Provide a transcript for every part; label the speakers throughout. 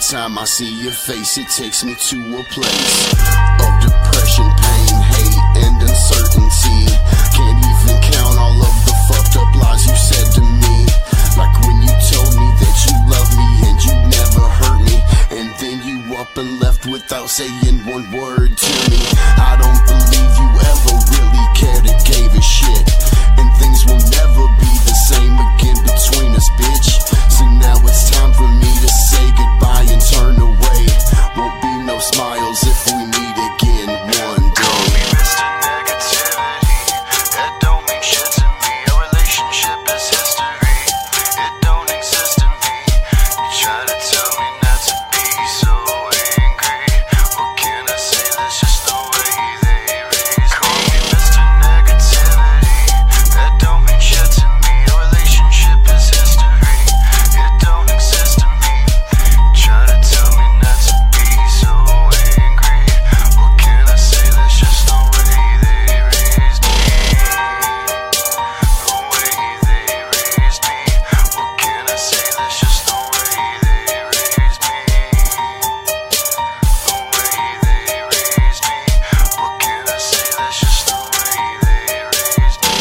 Speaker 1: time I see your face, it takes me to a place of depression, pain, hate, and uncertainty. Can't even count all of the fucked up lies you said to me. Like when you told me that you love me and you never hurt me, and then you up and left without saying one word to me. I don't believe you ever really cared or gave a shit, and things will never be the same again between us, bitch. So now it's time for me to say goodbye and turn away. Won't be no smiles if we meet again one day.
Speaker 2: Call me Mr. Negativity, that don't mean shit to me. Our relationship is history, it don't exist to me. You try to tell me not to be so angry. What can I say? That's just the way they raised me. Call me Mr. Negativity, that don't mean shit to me. Our relationship is history, it don't exist to me. Try to tell me not to be so angry. What can I say? That's just the way they raised me. The way they raised me. What can I say? That's just the way they raised me. The way they raised me. What can I say? That's just the way they raised me.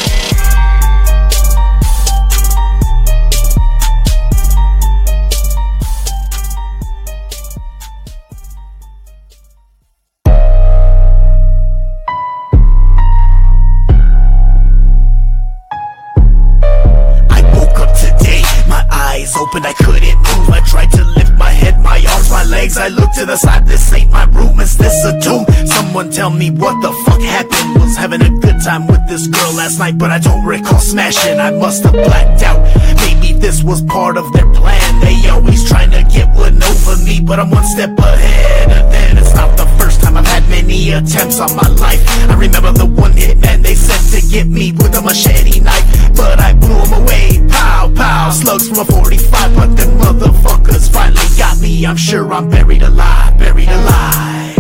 Speaker 3: I woke up today, my eyes open, I couldn't move. I tried to lift my head, my arms, my legs. I looked to the side, this ain't my room, is this a tomb? Someone tell me what the fuck happened. Was having a good time with this girl last night, but I don't recall smashing. I must have blacked out, maybe this was part of their plan. They always trying to get one over me, but I'm one step ahead of them. It's not the first time I've had many attempts on my life. I remember the one hit man they sent to get me with a machete knife, but I blew them away, pow pow. Slugs from a 45, but them motherfuckers finally got me. I'm sure I'm buried alive, buried alive.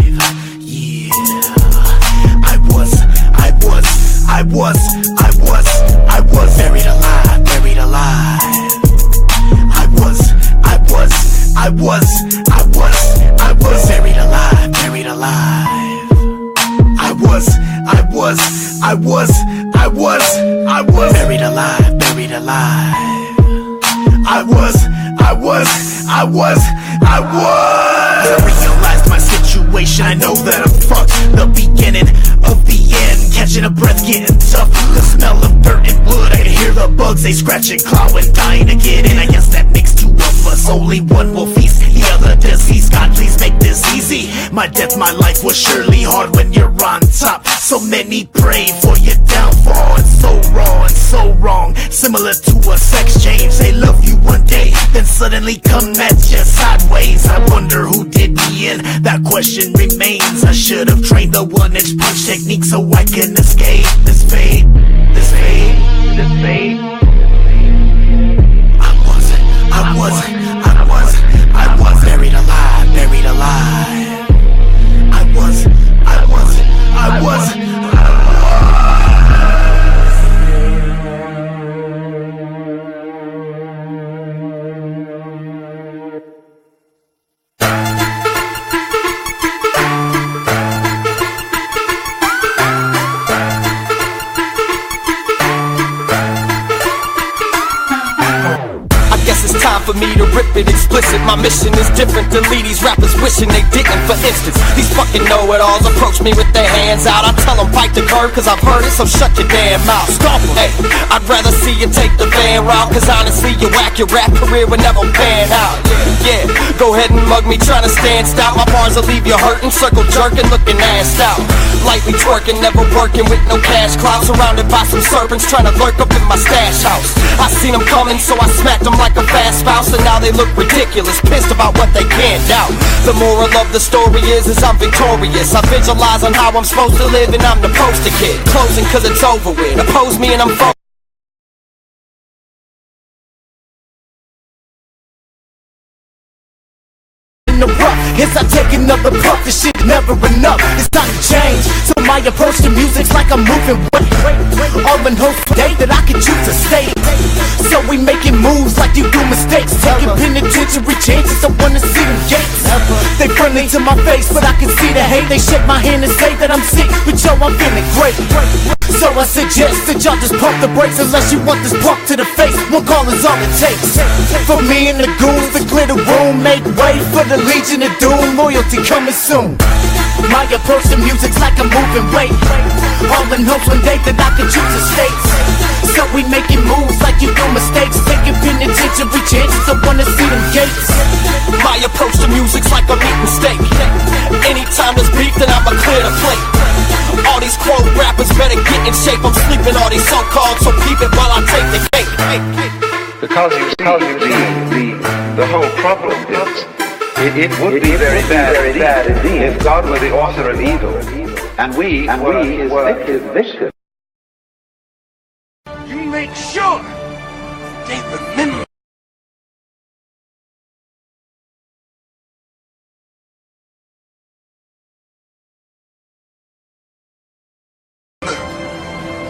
Speaker 3: Yeah, I was buried alive, buried alive. I was buried alive, buried alive. I was buried alive, buried alive. I realized my situation, I know that I'm fucked. The beginning of the end, catching a breath, getting tough. The smell of dirt and wood, I can hear the bugs, they scratch and claw and dying to get in. I guess that makes two of us, only one will feast, the other deceased. God, please make this easy. My death, my life was surely hard when you're on top. So many pray for your downfall, and so raw and so wrong. Similar to a sex change, they love you one day, then suddenly come at you sideways. I wonder who did me in, that question remains. I should have trained the 1-inch punch technique so I can escape this fate, this fate, this fate. I was buried alive, buried alive. I was.
Speaker 4: For me to rip it explicit, my mission is different to lead these rappers wishing they didn't. For instance, these fucking know-it-alls approach me with their hands out. I tell them bite the curb cause I've heard it, so shut your damn mouth. Stop it. Hey, I'd rather see you take the van route, cause honestly you whack, your rap career would never pan out. Yeah, go ahead and mug me trying to stand stout. My bars will leave you hurting, circle jerking, looking assed out. Lightly twerking, never working with no cash clout. Surrounded by some serpents trying to lurk up in my stash house. I seen them coming so I smacked them like a fast spouse. And now they look ridiculous, pissed about what they can't doubt. The moral of the story is I'm victorious. I visualize on how I'm supposed to live and I'm the poster kid. Closing cause it's over with, oppose me and I'm focused.
Speaker 3: Yes, I take another puff, this shit never enough. It's time to change, so my approach to music's like I'm moving weight. All in hopes today that I can choose to stay. So we making moves like you do mistakes, taking penitentiary chances. I wanna see them gates. They friendly to my face, but I can see the hate. They shake my hand and say that I'm sick, but yo, I'm feeling great. So I suggest that y'all just pump the brakes, unless you want this pump to the face. One call is all it takes. For me and the goons to clear the room, make way for the Legion of Doom. Loyalty coming soon. My approach to music's like a moving weight, all in hopes one day that I can choose a state. So we making moves like you do mistakes, taking penitentiary chances. I wanna see them gates.
Speaker 4: My approach to music's like I'm eating steak. Anytime there's beef, then I'ma clear the plate. All these quote rappers better get in shape. I'm sleeping all these so-called, so keep it while I take the cake.
Speaker 5: Because you see, the whole problem is, it would be very bad indeed if God were the author of evil, and we were his victims.
Speaker 3: You make sure they remember.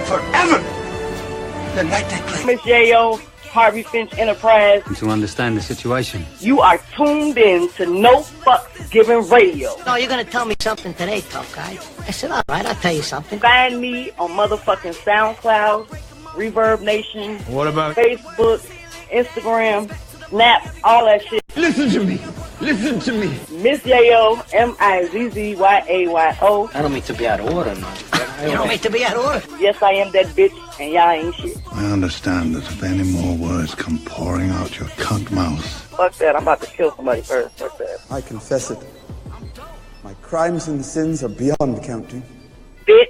Speaker 3: Forever. The night they play.
Speaker 6: Miss Yayo, Harvey Finch Enterprise.
Speaker 7: To understand the situation.
Speaker 6: You are tuned in to No Fucks Given Radio.
Speaker 8: No, you're gonna tell me something today, tough guy. I said, all right, I'll tell you something.
Speaker 6: Find me on motherfucking SoundCloud, Reverb Nation,
Speaker 7: What about
Speaker 6: Facebook, Instagram, Snap, all that shit.
Speaker 7: Listen to me. Listen to me.
Speaker 6: Miss Yayo, Mizzyayo.
Speaker 8: I don't mean to be out of order, man. You don't mean to be out of order?
Speaker 6: Yes, I am that bitch, and y'all ain't shit.
Speaker 9: I understand that if any more words come pouring out your cunt mouth.
Speaker 6: Fuck that, I'm about to kill somebody first. Fuck that.
Speaker 10: I confess it. My crimes and sins are beyond counting.
Speaker 6: Bitch.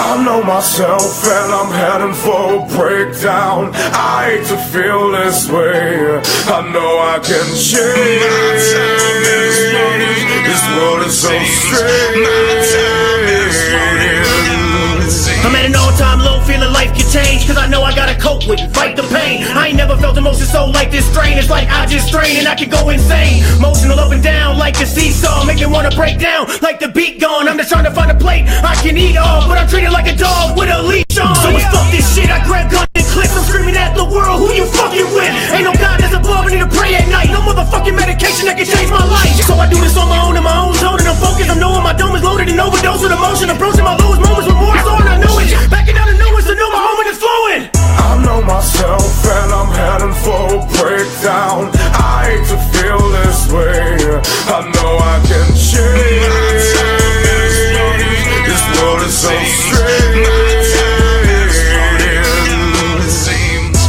Speaker 11: I know myself and I'm heading for a breakdown. I hate to feel this way. I know I can change. This world is so strange.
Speaker 3: I'm at an all-time low, feeling life can change, cause I know I gotta cope with and fight the pain. I ain't never felt emotion so like this strain. It's like I just strain and I can go insane. Emotional up and down like the seesaw, make me wanna break down like the beat gone. I'm just trying to find a plate I can eat all, but I'm treated like a dog with a leash on. So it's fuck this shit, I grab guns and clips. I'm screaming at the world, who you fucking with? Ain't no God that's above, I need to pray at night. No motherfucking medication that can change my life. So I do this on my own in my own zone, and I'm focused. I'm knowing my dome is loaded and overdose with emotion. Approaching my lowest moments with more thorn. I know it, backing out of nowhere to know my moment is flowing.
Speaker 11: I know myself and I'm heading for a breakdown. I hate to feel this way. I know I can change. This world is so strange.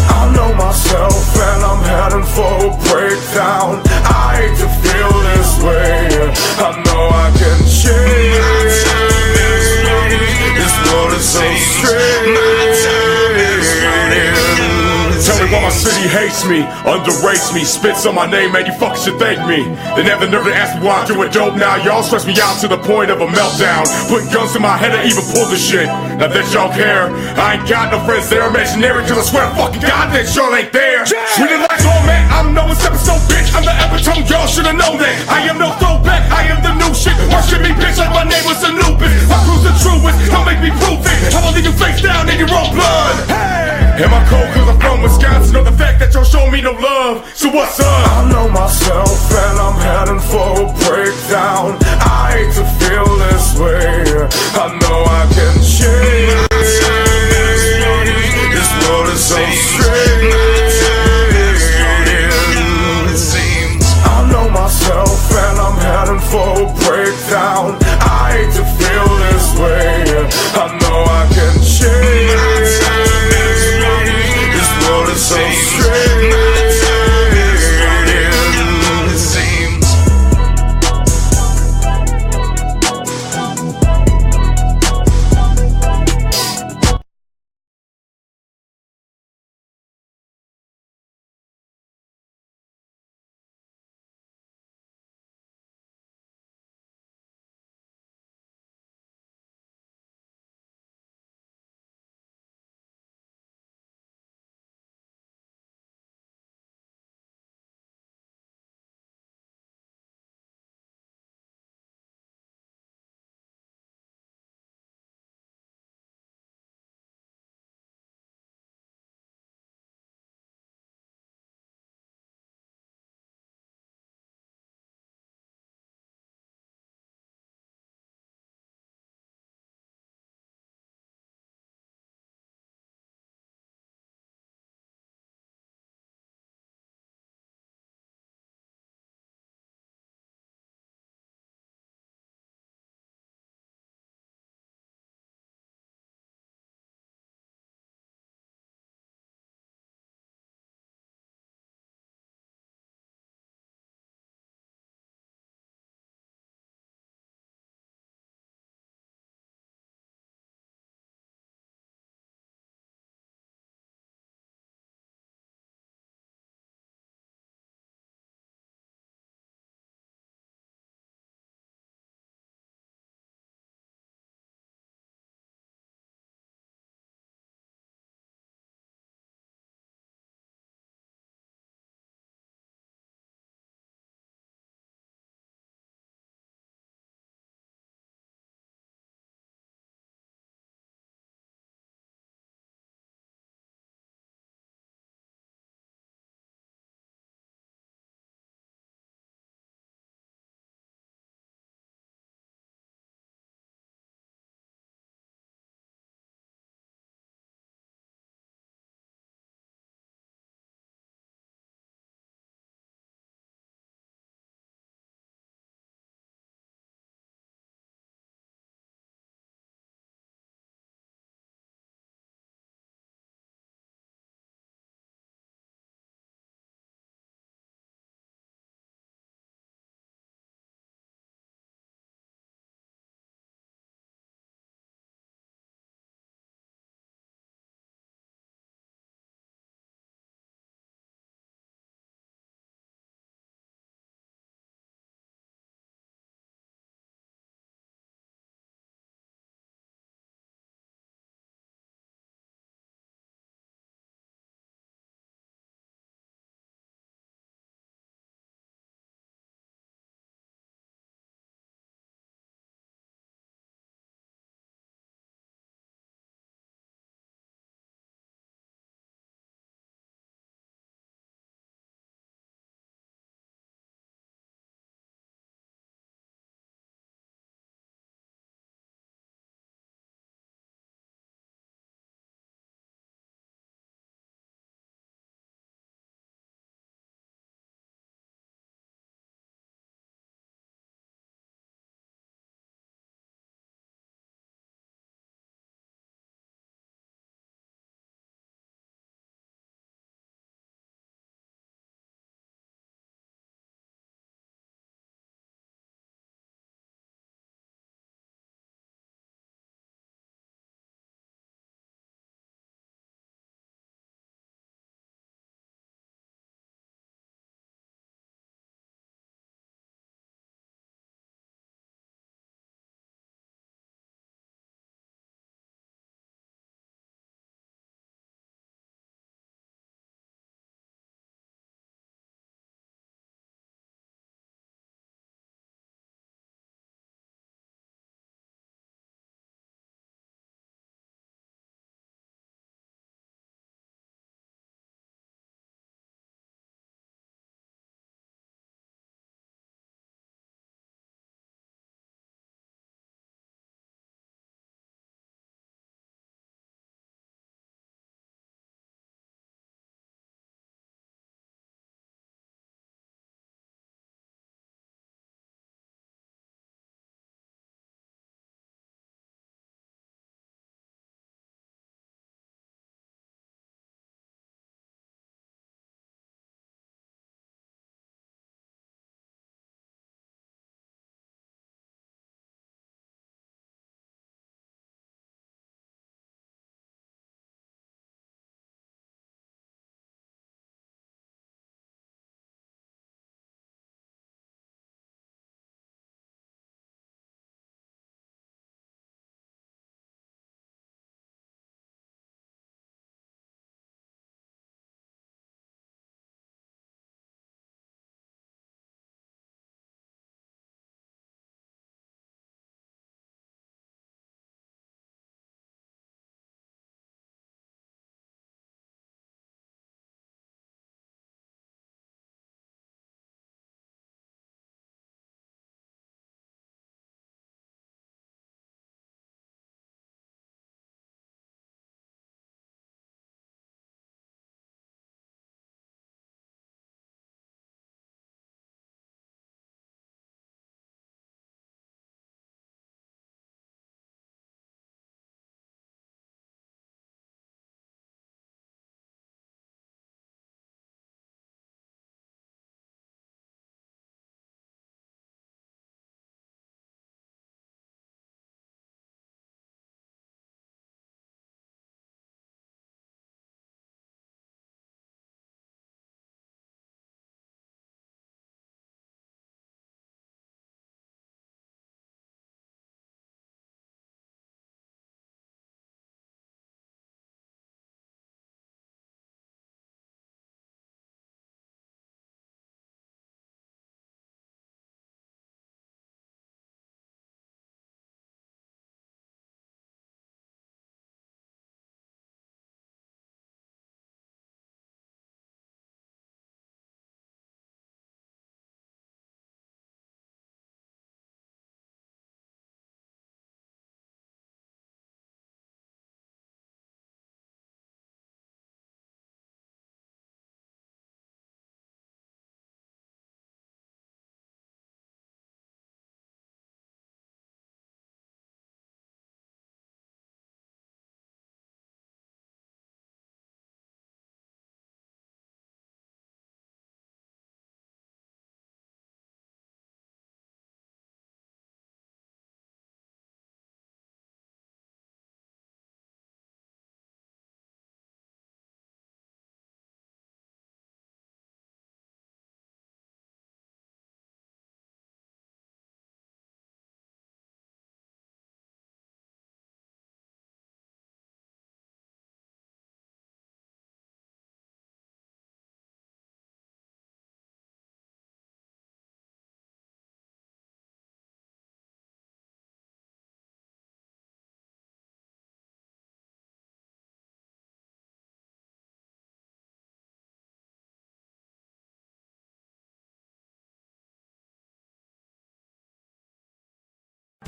Speaker 11: I know myself and I'm heading for a breakdown. I hate to feel this way. I know I can change. This world is so strange. Tell me why my city hates me, underrates me, spits on my name, man, you fuckers should thank me. They never to ask me why I'm doing dope now. Y'all stress me out to the point of a meltdown. Putting guns in my head and even pull the shit. Now that y'all care, I ain't got no friends, they're imaginary, cause I swear to fucking God that y'all ain't there. Sweet and like all man, I'm no stepping stone, bitch. I'm the epitome, y'all should've known that. I am no throwback, I am the new shit. Worship me, bitch, like my name was Anubis. My crew's the truest, don't make me prove it. I'ma leave you face down in your own blood. Am I cold cause I'm from Wisconsin? Know the fact that y'all show me no love, so what's up? I know myself and I'm heading for a breakdown. I hate to feel this way. I know I can change. This world is so strange. I know myself and I'm heading for a breakdown. I hate to feel this way. I know I can change. This world is so strange.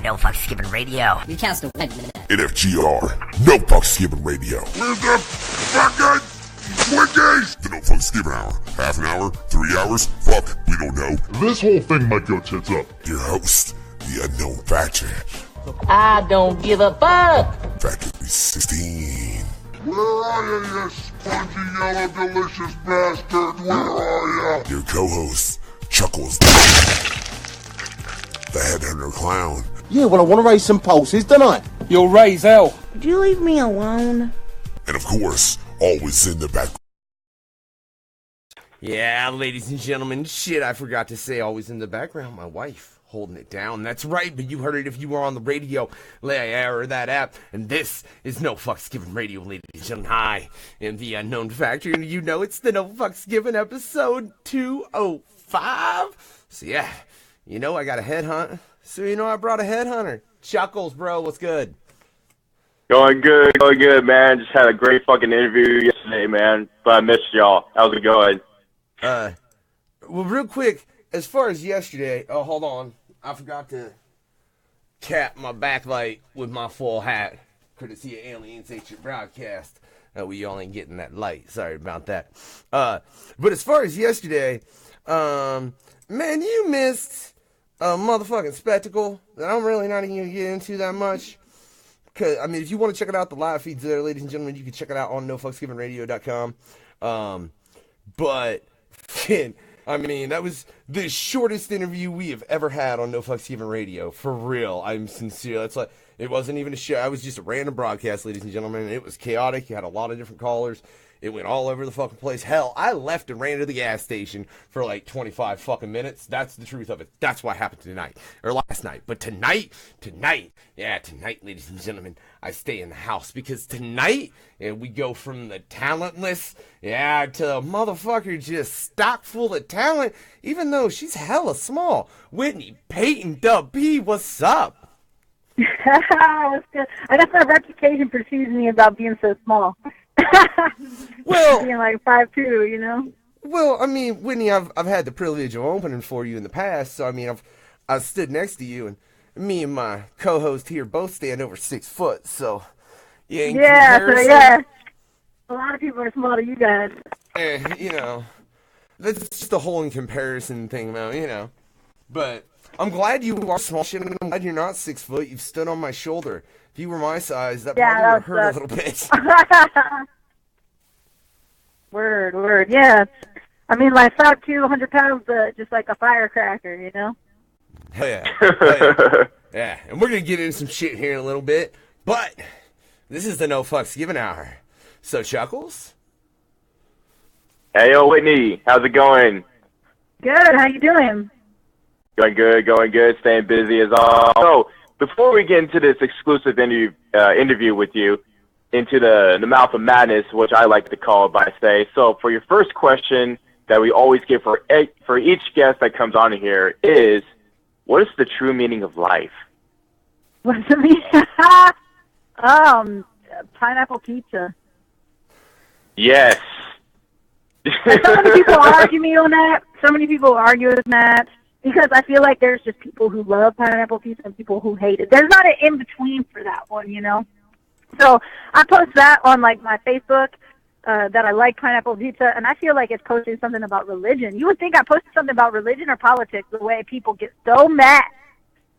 Speaker 8: No fucks given radio.
Speaker 12: You can't still win.
Speaker 13: NFGR, No Fucks Given Radio. Live the fucking Twinkies! The No Fucks Given Hour. Half an hour, 3 hours, fuck, we don't know. This whole thing might go tits up. Your host, the unknown factor.
Speaker 8: I don't give a fuck.
Speaker 13: Factory 16.
Speaker 14: Where are you, you spongy yellow delicious bastard? Where are you?
Speaker 13: Your co-host, Chuckklez. The headhunter clown.
Speaker 15: Yeah, well, I want to raise some pulses, don't I?
Speaker 16: You'll raise hell.
Speaker 6: Would you leave me alone?
Speaker 13: And of course, always in the back.
Speaker 17: Yeah, ladies and gentlemen, shit, I forgot to say, always in the background, my wife holding it down. That's right, but you heard it if you were on the radio, or that app. And this is No Fucks Given Radio, ladies and gentlemen. Hi, I'm the unknown factor, and you know it's the No Fucks Given episode 205. So yeah, you know I got a headhunt. So you know I brought a headhunter. Chuckklez, bro, what's good?
Speaker 18: Going good, man. Just had a great fucking interview yesterday, man. But I missed y'all. How's it going?
Speaker 17: Well, real quick, as far as yesterday, oh, hold on. I forgot to cap my backlight with my full hat. Courtesy of Aliens Ancient Broadcast. We all ain't getting that light. Sorry about that. But as far as yesterday, man, you missed a motherfucking spectacle that I'm really not even going to get into that much. Cause, I mean, if you want to check it out, the live feeds there, ladies and gentlemen, you can check it out on nofucksgivenradio.com. But, I mean, that was the shortest interview we have ever had on No Fucks Given Radio. For real. I'm sincere. That's like, it wasn't even a show. It was just a random broadcast, ladies and gentlemen. It was chaotic. You had a lot of different callers. It went all over the fucking place. Hell, I left and ran to the gas station for like 25 fucking minutes. That's the truth of it. That's what happened tonight. Or last night. But tonight, ladies and gentlemen, I stay in the house. Because tonight, we go from the talentless, to a motherfucker just stock full of talent, even though she's hella small. Whitney Peyton, Dub B, what's up?
Speaker 19: What's good? I guess my reputation precedes me about being so small.
Speaker 17: Well,
Speaker 19: being like 5'2", you know.
Speaker 17: Well, I mean, Whitney, I've had the privilege of opening for you in the past, so I mean, I've stood next to you, and me and my co-host here both stand over 6 foot, so
Speaker 19: yeah. So yeah, a lot of people are smaller than you guys.
Speaker 17: You know, that's just the whole in comparison thing, about But I'm glad you are small. Shit, I'm glad you're not 6 foot. You've stood on my shoulder. If you were my size, that probably would hurt a little bit.
Speaker 19: Word. Yeah. I mean, like 5'2", 100 pounds, just like a firecracker, you know?
Speaker 17: Hell yeah. Yeah, and we're going to get into some shit here in a little bit, but this is the No Fucks Given Hour. So, Chuckklez?
Speaker 18: Hey, yo, Whitney. How's it going?
Speaker 19: Good. How you doing?
Speaker 18: Going good. Staying busy as all. So, before we get into this exclusive interview with you, into the mouth of madness, which I like to call it by say. So for your first question that we always give for each guest that comes on here is, what is the true meaning of life?
Speaker 19: What's the meaning? Pineapple pizza.
Speaker 18: Yes.
Speaker 19: So many people argue me on that. So many people argue with that. Because I feel like there's just people who love pineapple pizza and people who hate it. There's not an in-between for that one, you know? So I post that on, like, my Facebook, that I like pineapple pizza, and I feel like it's posting something about religion. You would think I posted something about religion or politics, the way people get so mad.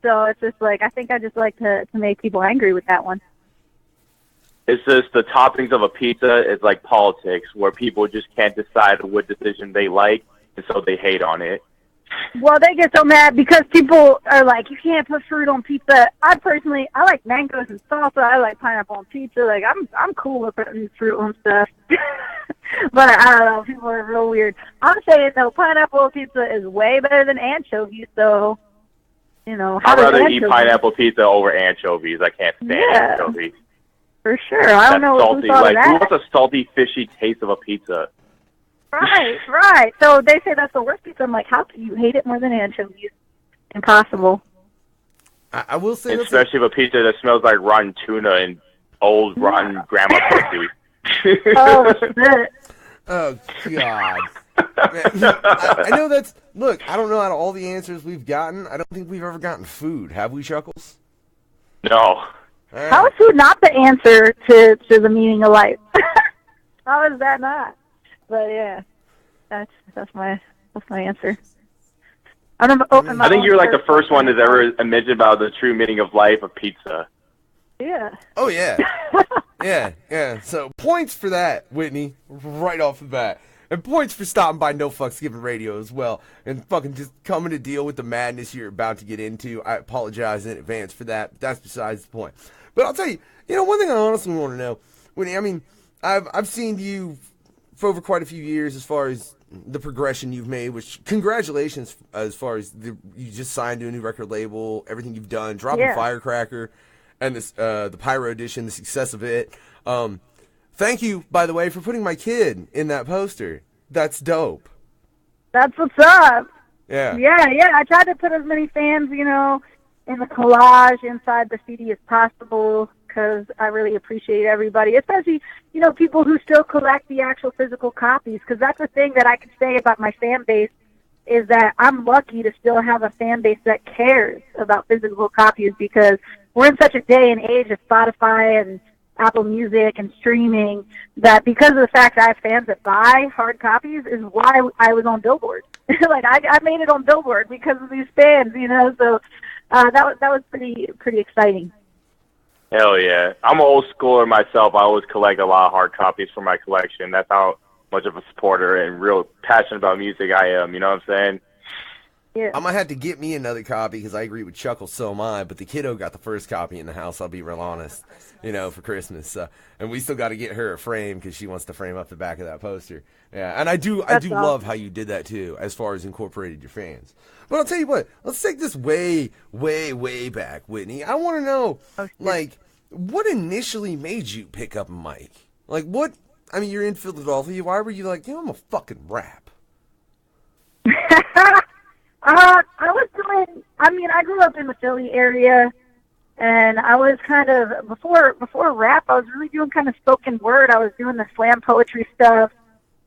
Speaker 19: So it's just like, I think I just like to make people angry with that one.
Speaker 18: It's just the toppings of a pizza is like politics, where people just can't decide what decision they like, and so they hate on it.
Speaker 19: Well, they get so mad because people are like, you can't put fruit on pizza. I like mangoes and salsa. I like pineapple on pizza. Like, I'm cool with putting fruit on stuff. But I don't know, people are real weird. I'm saying, though, pineapple pizza is way better than anchovies, so, you know.
Speaker 18: I'd rather eat pineapple pizza over anchovies. I can't stand anchovies.
Speaker 19: For sure. I don't know
Speaker 18: salty.
Speaker 19: Who thought of that.
Speaker 18: Who wants a salty, fishy taste of a pizza?
Speaker 19: Right. So they say that's the worst pizza. I'm like, how can you hate it more than anchovies? Impossible.
Speaker 17: I will say,
Speaker 18: especially with a pizza that smells like rotten tuna and old rotten grandma pussy.
Speaker 19: Oh shit!
Speaker 17: Oh God! I know that's. Look, I don't know out of all the answers we've gotten, I don't think we've ever gotten food. Have we, Chuckklez?
Speaker 18: No.
Speaker 19: How is food not the answer to the meaning of life? How is that not? But yeah, that's my answer. I'm gonna open my
Speaker 18: I think
Speaker 19: own
Speaker 18: you're like the
Speaker 19: search
Speaker 18: first one
Speaker 19: box.
Speaker 18: that's ever mentioned about the true meaning of life of pizza.
Speaker 19: Yeah.
Speaker 17: Oh, yeah. Yeah. So points for that, Whitney, right off the bat. And points for stopping by No Fucks Given Radio as well. And fucking just coming to deal with the madness you're about to get into. I apologize in advance for that. But that's besides the point. But I'll tell you, one thing I honestly want to know, Whitney, I mean, I've seen you for over quite a few years as far as the progression you've made, which congratulations as far as you just signed to a new record label, everything you've done, dropping Firecracker and this the Pyro Edition, the success of it. Thank you, by the way, for putting my kid in that poster. That's dope.
Speaker 19: That's what's up.
Speaker 17: Yeah.
Speaker 19: Yeah. I tried to put as many fans, in the collage inside the CD as possible because I really appreciate everybody, especially, people who still collect the actual physical copies, because that's the thing that I can say about my fan base is that I'm lucky to still have a fan base that cares about physical copies, because we're in such a day and age of Spotify and Apple Music and streaming that because of the fact that I have fans that buy hard copies is why I was on Billboard. Like I made it on Billboard because of these fans, so that was pretty exciting.
Speaker 18: Hell yeah. I'm an old schooler myself. I always collect a lot of hard copies for my collection. That's how much of a supporter and real passionate about music I am, you know what I'm saying?
Speaker 19: Yeah.
Speaker 17: I might have to get me another copy because I agree with Chuckles, so am I. But the kiddo got the first copy in the house, I'll be real honest, for Christmas. And we still got to get her a frame because she wants to frame up the back of that poster. Yeah, and I do love how you did that too, as far as incorporated your fans. But I'll tell you what, let's take this way, way, way back, Whitney. I want to know, what initially made you pick up a mic? You're in Philadelphia. Why were you like, I'm going to fucking rap?
Speaker 19: I grew up in the Philly area, and I was kind of, before rap, I was really doing kind of spoken word. I was doing the slam poetry stuff,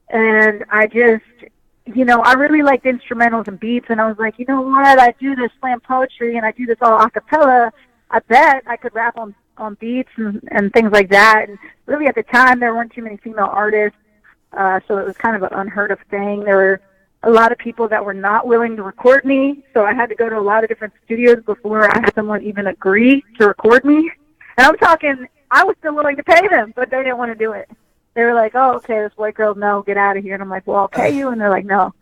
Speaker 19: and I just, I really liked instrumentals and beats, and I was like, you know what, I do this slam poetry, and I do this all a cappella. I bet I could rap on beats and things like that. And really at the time, there weren't too many female artists, so it was kind of an unheard of thing. There were a lot of people that were not willing to record me, so I had to go to a lot of different studios before I had someone even agree to record me. And I'm talking, I was still willing to pay them, but they didn't want to do it. They were like, oh, okay, this white girl, no, get out of here. And I'm like, well, I'll pay you. And they're like, no.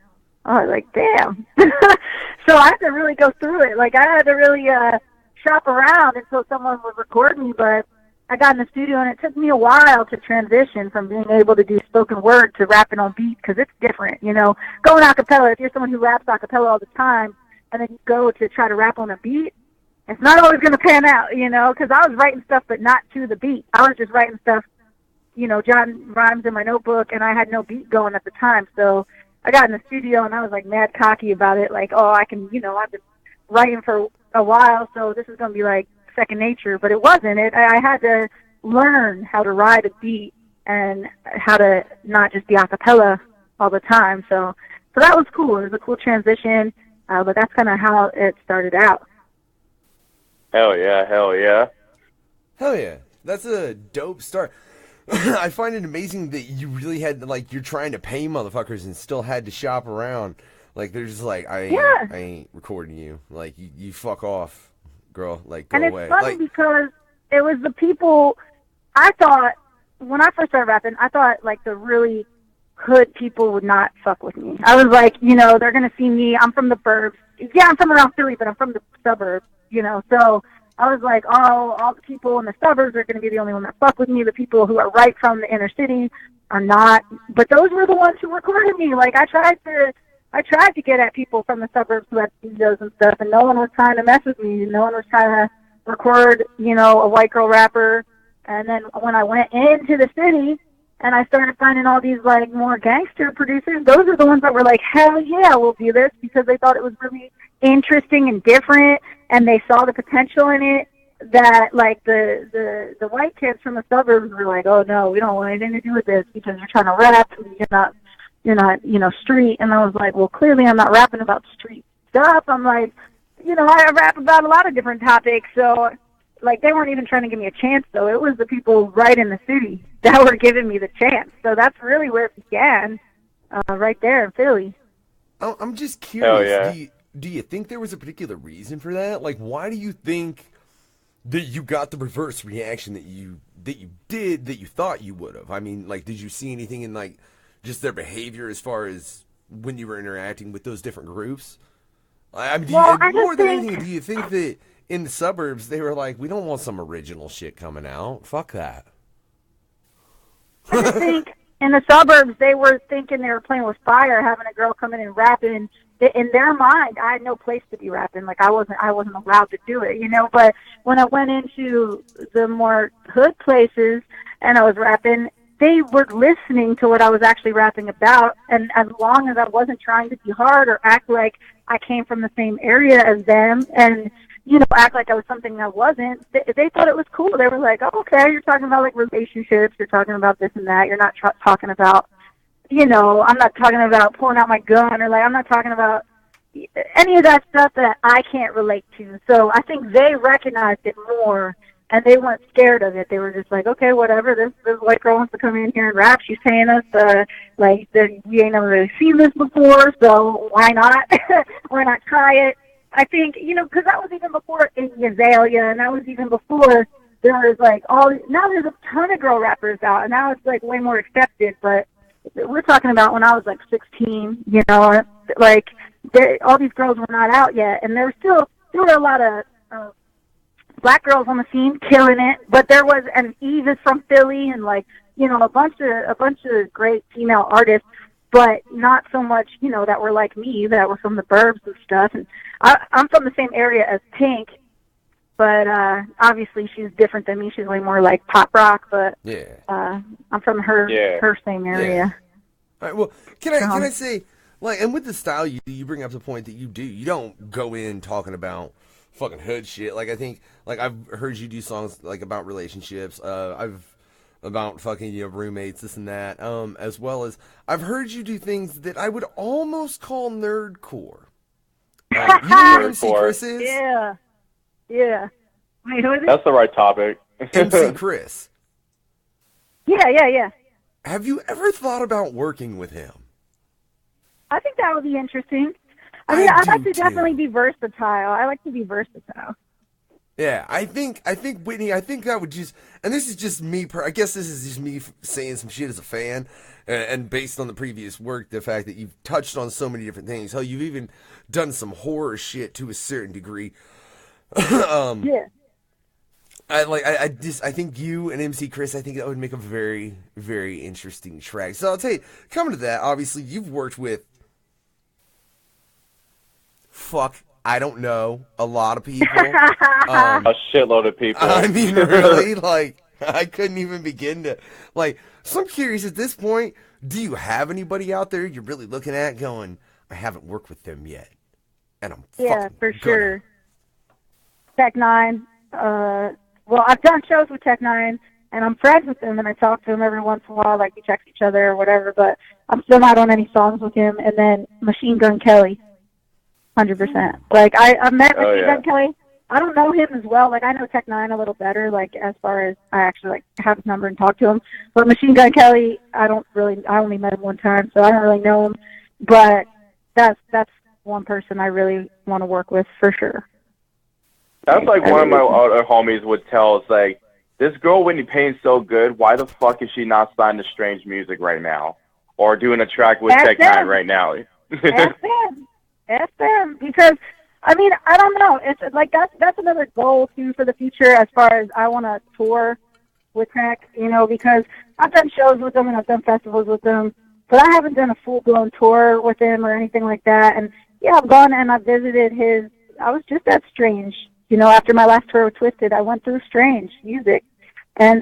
Speaker 19: I was like, damn. So I had to really go through it. I had to really shop around until someone would record me, but I got in the studio, and it took me a while to transition from being able to do spoken word to rapping on beat, because it's different, Going a cappella, if you're someone who raps a cappella all the time, and then you go to try to rap on a beat, it's not always going to pan out, because I was writing stuff but not to the beat. I was just writing stuff, jotting rhymes in my notebook, and I had no beat going at the time. So I got in the studio, and I was, mad cocky about it, I can, I've been writing for a while, so this is going to be, second nature, but it wasn't. I had to learn how to ride a beat and how to not just be a cappella all the time. So that was cool. It was a cool transition, but that's kind of how it started out.
Speaker 18: Hell yeah.
Speaker 17: Hell yeah. That's a dope start. I find it amazing that you really had, you're trying to pay motherfuckers and still had to shop around. They're just I ain't recording you. You fuck off. Girl, go away.
Speaker 19: And it's funny because it was the people, I thought, when I first started rapping, I thought, the really hood people would not fuck with me. I was like, they're going to see me, I'm from the burbs. Yeah, I'm from around Philly, but I'm from the suburbs, so I was like, oh, all the people in the suburbs are going to be the only one that fuck with me. The people who are right from the inner city are not. But those were the ones who recorded me. I tried to get at people from the suburbs who had studios and stuff, and no one was trying to mess with me. No one was trying to record, a white girl rapper. And then when I went into the city and I started finding all these, more gangster producers, those are the ones that were like, hell yeah, we'll do this, because they thought it was really interesting and different, and they saw the potential in it that, the white kids from the suburbs were like, oh, no, we don't want anything to do with this because you're trying to rap and you're not, street. And I was like, well, clearly I'm not rapping about street stuff. I'm like, I rap about a lot of different topics. So like, they weren't even trying to give me a chance, though. It was the people right in the city that were giving me the chance. So that's really where it began, right there in Philly.
Speaker 17: I'm just curious.
Speaker 18: Yeah.
Speaker 17: Do you think there was a particular reason for that? Like, why do you think that you got the reverse reaction that you did that you thought you would have? I mean, like, did you see anything in, like, just their behavior as far as when you were interacting with those different groups? I mean, more than anything, do you think that in the suburbs they were like, we don't want some original shit coming out? Fuck that.
Speaker 19: I just think in the suburbs they were thinking they were playing with fire, having a girl come in and rapping. In their mind, I had no place to be rapping. Like, I wasn't allowed to do it, you know. But when I went into the more hood places and I was rapping, they were listening to what I was actually rapping about. And as long as I wasn't trying to be hard or act like I came from the same area as them, and you know, act like I was something I wasn't, they thought it was cool. They were like, "Oh, okay, you're talking about like relationships. You're talking about this and that. You're not talking about." You know, I'm not talking about pulling out my gun, or like, I'm not talking about any of that stuff that I can't relate to. So I think they recognized it more, and they weren't scared of it. They were just like, okay, whatever. This white girl wants to come in here and rap. She's paying us, we ain't never really seen this before, so why not? Why not try it? I think, you know, because that was even before Iggy Azalea, and that was even before there was like now there's a ton of girl rappers out, and now it's like way more accepted, but we're talking about when I was like 16, you know, like all these girls were not out yet, and there were a lot of black girls on the scene killing it, but there was, and Eve is from Philly, and like, you know, a bunch of great female artists, but not so much, you know, that were like me, that were from the burbs and stuff. And I'm from the same area as Pink, but obviously she's different than me. She's way more like pop rock, but I'm from her same area.
Speaker 17: Yeah. All right, well, can I say, like, and with the style you bring up the point that you don't go in talking about fucking hood shit. Like, I think, like, I've heard you do songs like about relationships. About fucking, you know, roommates, this and that. As well as I've heard you do things that I would almost call nerdcore. You know what MC Chris is?
Speaker 19: Yeah. Wait, who is it?
Speaker 18: That's the right topic.
Speaker 17: MC Chris.
Speaker 19: Yeah.
Speaker 17: Have you ever thought about working with him?
Speaker 19: I think that would be interesting. I mean, I'd like to definitely be versatile. I like to be versatile.
Speaker 17: Yeah, I think Whitney, I think that would just, and this is just me, I guess this is just me saying some shit as a fan, and based on the previous work, the fact that you've touched on so many different things. Hell, you've even done some horror shit to a certain degree.
Speaker 19: Yeah.
Speaker 17: I think you and MC Chris, I think that would make a very, very interesting track. So I'll tell you, coming to that, obviously you've worked with, I don't know, a lot of people.
Speaker 18: A shitload of people.
Speaker 17: I mean, really, like, I couldn't even begin to, like, so I'm curious at this point, do you have anybody out there you're really looking at going, I haven't worked with them yet, and I'm
Speaker 19: for sure. Tech Nine. Well, I've done shows with Tech Nine, and I'm friends with him, and I talk to him every once in a while, like we text each other or whatever, but I'm still not on any songs with him. And then Machine Gun Kelly. 100%. Like, I've met Machine Gun Kelly. I don't know him as well. Like, I know Tech Nine a little better, like, as far as I actually, like, have his number and talk to him. But Machine Gun Kelly, I only met him one time, so I don't really know him. But that's one person I really want to work with for sure.
Speaker 18: That's like one of my other homies would tell us, like, this girl Whitney Peyton's so good, why the fuck is she not signed to Strange Music right now? Or doing a track with Tech Nine right now?
Speaker 19: Ask them, because I mean, I don't know. It's like that's another goal too for the future, as far as I want to tour with Tech, you know, because I've done shows with them and I've done festivals with them, but I haven't done a full blown tour with him or anything like that. And yeah, I've gone and I've visited his. I was just at Strange, you know, after my last tour with Twisted, I went through Strange Music, and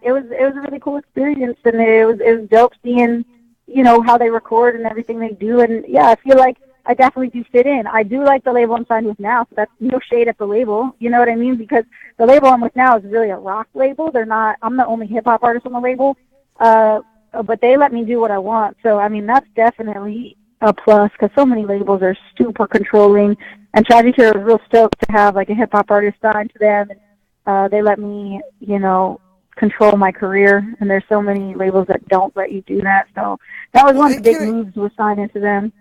Speaker 19: it was a really cool experience, and it was dope seeing, you know, how they record and everything they do. And yeah, I feel like I definitely do fit in. I do like the label I'm signed with now, so that's no shade at the label, you know what I mean? Because the label I'm with now is really a rock label. I'm the only hip-hop artist on the label, but they let me do what I want. So, I mean, that's definitely a plus, because so many labels are super controlling, and Tragic Hero is real stoked to have, like, a hip-hop artist signed to them. And They let me, control my career, and there's so many labels that don't let you do that. So that was one of the big moves, was signing to them.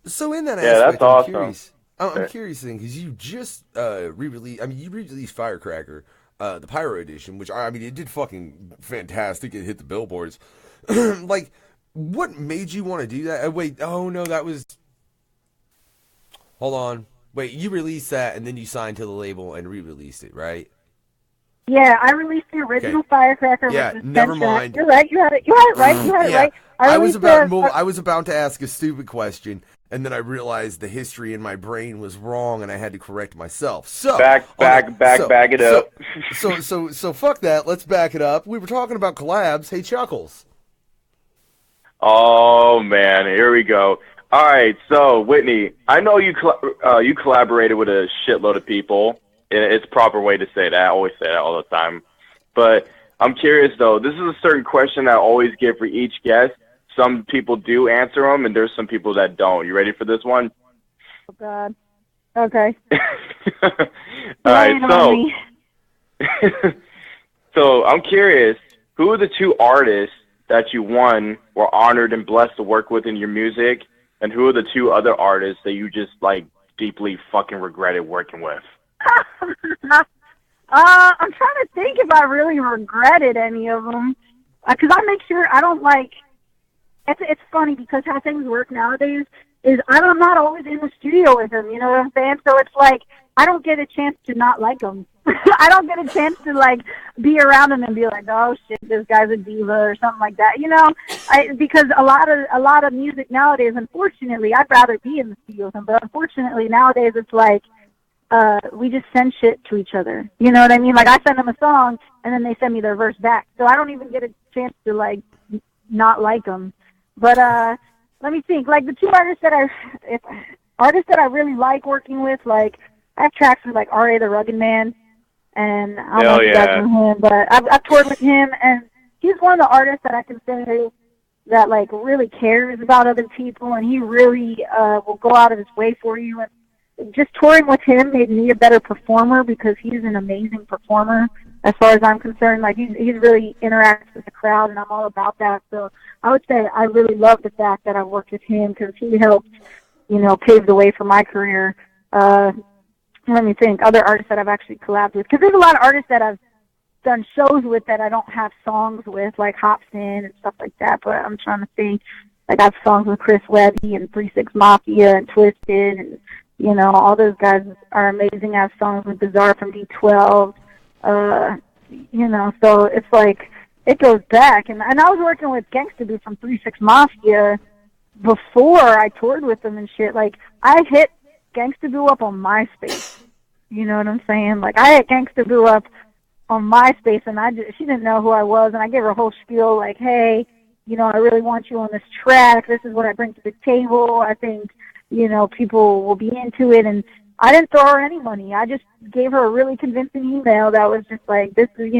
Speaker 17: So in that
Speaker 18: Yeah,
Speaker 17: aspect,
Speaker 18: that's awesome.
Speaker 17: Curious. I'm curious then, because you just re-released. I mean, you re-released Firecracker, the Pyro Edition, which I mean, it did fucking fantastic. It hit the billboards. Like, what made you want to do that? Wait, oh no, that was. Hold on. Wait, you released that and then you signed to the label and re-released it, right?
Speaker 19: Yeah, I released the original Firecracker.
Speaker 17: Yeah,
Speaker 19: which was
Speaker 17: never
Speaker 19: 10 tracks.
Speaker 17: mind.
Speaker 19: You're right. You had it right. You had it right.
Speaker 17: I was about to ask a stupid question, and then I realized the history in my brain was wrong, and I had to correct myself. So
Speaker 18: back it up.
Speaker 17: So fuck that. Let's back it up. We were talking about collabs. Hey, Chuckklez.
Speaker 18: Oh man, here we go. All right, so Whitney, I know you collaborated with a shitload of people. It's a proper way to say that. I always say that all the time. But I'm curious, though. This is a certain question I always give for each guest. Some people do answer them, and there's some people that don't. You ready for this one?
Speaker 19: Oh, God. Okay.
Speaker 18: All right, so I'm curious, who are the two artists that you, one, were honored and blessed to work with in your music, and who are the two other artists that you just, like, deeply fucking regretted working with?
Speaker 19: I'm trying to think if I really regretted any of them, because I make sure I don't like. It's funny because how things work nowadays is I'm not always in the studio with them. You know what I'm saying? So it's like I don't get a chance to not like them. I don't get a chance to like be around them and be like, oh shit, this guy's a diva or something like that. You know, because a lot of music nowadays, unfortunately, I'd rather be in the studio with them, but unfortunately nowadays it's like. We just send shit to each other. You know what I mean? Like, I send them a song, and then they send me their verse back. So I don't even get a chance to, like, not like them. But let me think. Like, the two artists that I really like working with, like, I have tracks with, like, R.A. the Rugged Man, and I don't know if you guys know him, but I've toured with him, and he's one of the artists that I consider that, like, really cares about other people, and he really will go out of his way for you, and just touring with him made me a better performer because he's an amazing performer as far as I'm concerned. Like, he's really interacts with the crowd, and I'm all about that. So I would say I really love the fact that I worked with him because he helped, pave the way for my career. Let me think. Other artists that I've actually collabed with, because there's a lot of artists that I've done shows with that I don't have songs with, like Hopsin and stuff like that, but I'm trying to think. Like, I have songs with Chris Webby and 3-6 Mafia and Twisted, and all those guys are amazing. I have songs with Bizarre from D12. So it's like, it goes back. And I was working with Gangsta Boo from 3-6 Mafia before I toured with them and shit. Like, I hit Gangsta Boo up on MySpace. You know what I'm saying? Like, I hit Gangsta Boo up on MySpace, and she didn't know who I was, and I gave her a whole spiel like, hey, I really want you on this track. This is what I bring to the table. I think people will be into it, and I didn't throw her any money. I just gave her a really convincing email that was just like, this is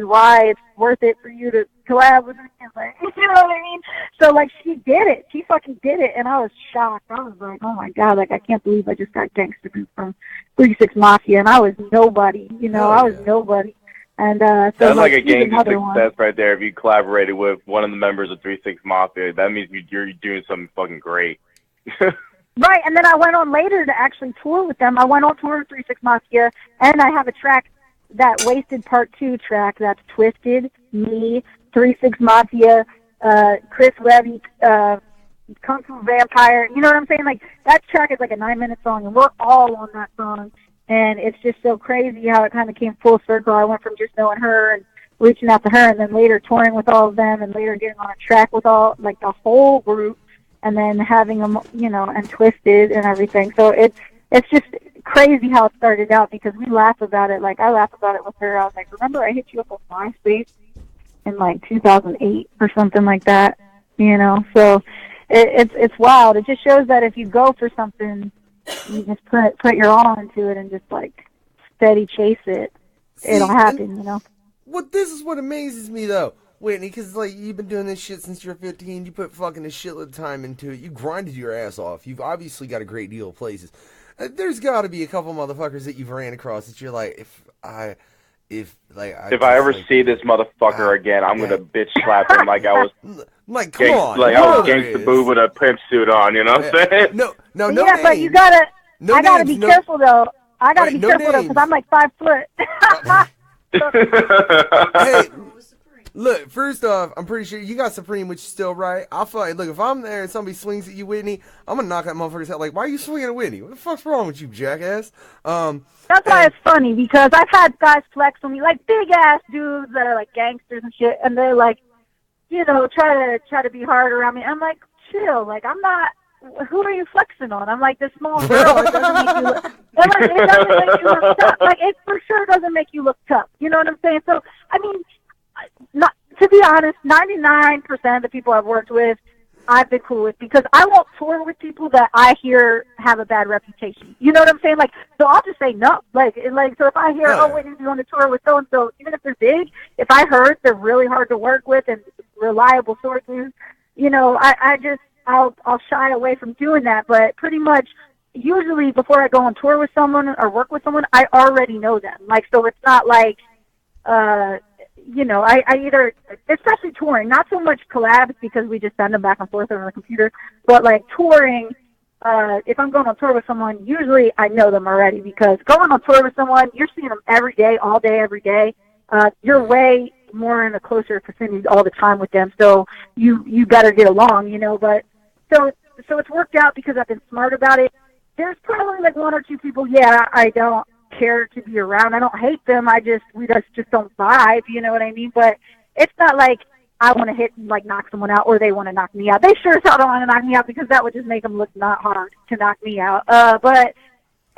Speaker 19: why it's worth it for you to collab with me. Like, you know what I mean? So, like, she did it. She fucking did it, and I was shocked. I was like, oh my God, like, I can't believe I just got Gangsta from 3-6 Mafia, and I was nobody. I was nobody. And so
Speaker 18: that's like a game of
Speaker 19: success
Speaker 18: success right there. If you collaborated with one of the members of 3-6 Mafia, that means you're doing something fucking great.
Speaker 19: Right, and then I went on later to actually tour with them. I went on tour with 3-6 Mafia, and I have a track, that Wasted Part 2 track, that's Twisted, me, 3-6 Mafia, Chris Webby, Kung Fu Vampire. You know what I'm saying? Like, that track is like a 9-minute song, and we're all on that song. And it's just so crazy how it kind of came full circle. I went from just knowing her and reaching out to her, and then later touring with all of them, and later getting on a track with all, like, the whole group, and then having them, and Twisted and everything. So it's just crazy how it started out, because we laugh about it. Like, I laugh about it with her. I was like, remember I hit you up on MySpace in, like, 2008 or something like that, So it's wild. It just shows that if you go for something, you just put your all into it and just, like, steady chase it. It'll happen,
Speaker 17: Well, this is what amazes me, though, Whitney, because, like, you've been doing this shit since you're 15. You put fucking a shitload of time into it. You grinded your ass off. You've obviously got a great deal of places. There's got to be a couple motherfuckers that you've ran across that you're like, if
Speaker 18: I ever see this motherfucker again, I'm gonna bitch slap him like I was
Speaker 17: like come on,
Speaker 18: like I was Gangsta Boo with a pimp suit on. You know what I'm saying?
Speaker 17: No,
Speaker 19: Yeah,
Speaker 17: names.
Speaker 19: but you gotta.
Speaker 17: No
Speaker 19: I gotta
Speaker 17: names,
Speaker 19: be careful though. I gotta be
Speaker 17: no
Speaker 19: careful though
Speaker 17: names.
Speaker 19: because I'm like 5 foot.
Speaker 17: Hey, look, first off, I'm pretty sure you got Supreme, which is still right. I'll fight. Look, if I'm there and somebody swings at you, Whitney, I'm gonna knock that motherfucker's head. Like, why are you swinging at Whitney? What the fuck's wrong with you, jackass?
Speaker 19: That's why it's funny because I've had guys flex on me, like big ass dudes that are like gangsters and shit, and they're like, you know, try to be hard around me. I'm like, chill. Like, I'm not. Who are you flexing on? I'm like this small girl. It doesn't make you look. It doesn't make you look tough. Like, it for sure doesn't make you look tough. You know what I'm saying? So, I mean, not to be honest, 99% of the people I've worked with, I've been cool with because I won't tour with people that I hear have a bad reputation. You know what I'm saying? Like, so I'll just say no. Like, so if I hear, oh, wait, you're on the tour with so and so, even if they're big, if I heard they're really hard to work with and reliable sources, you know, I'll shy away from doing that, but pretty much usually before I go on tour with someone or work with someone, I already know them. Like, so it's not like, you know, I either, especially touring, not so much collabs because we just send them back and forth over the computer, but like touring, if I'm going on tour with someone, usually I know them already because going on tour with someone, you're seeing them every day, all day, every day. You're way more in a closer vicinity all the time with them, so you better get along, you know, but so it's worked out because I've been smart about it. There's probably like 1 or 2 people, I don't care to be around. I don't hate them. We just don't vibe, you know what I mean? But it's not like I want to hit and like knock someone out or they want to knock me out. They sure as hell don't want to knock me out because that would just make them look not hard to knock me out. But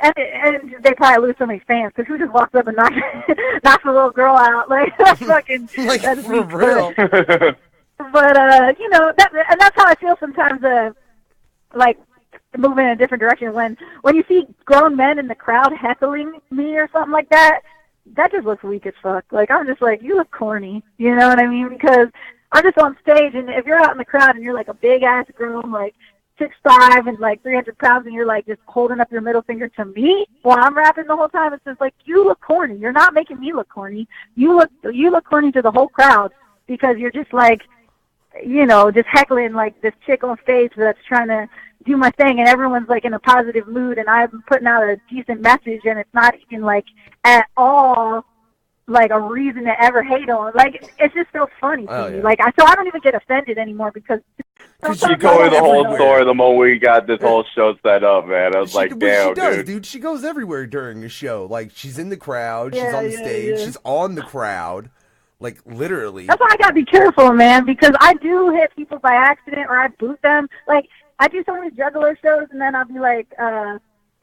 Speaker 19: they probably lose so many fans because who just walks up and knocks a little girl out? Like, that's fucking,
Speaker 17: like,
Speaker 19: that's
Speaker 17: for real.
Speaker 19: But, you know, that's how I feel sometimes, like, moving in a different direction. When you see grown men in the crowd heckling me or something like that, that just looks weak as fuck. Like, I'm just like, you look corny. You know what I mean? Because I'm just on stage, and if you're out in the crowd and you're like a big-ass grown, like, 6'5" and like 300 pounds, and you're like just holding up your middle finger to me while I'm rapping the whole time, it's just like, you look corny. You're not making me look corny. You look corny to the whole crowd because you're just like, you know, just heckling like this chick on stage that's trying to do my thing, and everyone's like in a positive mood, and I'm putting out a decent message, and it's not even like at all like a reason to ever hate on. Like, it's just so funny to me.
Speaker 17: Yeah.
Speaker 19: Like, so I don't even get offended anymore because
Speaker 18: She told me the whole story the moment we got this whole show set up, man. I was like, damn,
Speaker 17: she does,
Speaker 18: dude.
Speaker 17: She goes everywhere during the show. Like, she's in the crowd, she's
Speaker 19: Yeah,
Speaker 17: on the
Speaker 19: yeah,
Speaker 17: stage,
Speaker 19: yeah.
Speaker 17: she's on the crowd. Like, literally.
Speaker 19: That's why I gotta be careful, man, because I do hit people by accident or I boot them. Like, I do some of these juggler shows, and then I'll be like,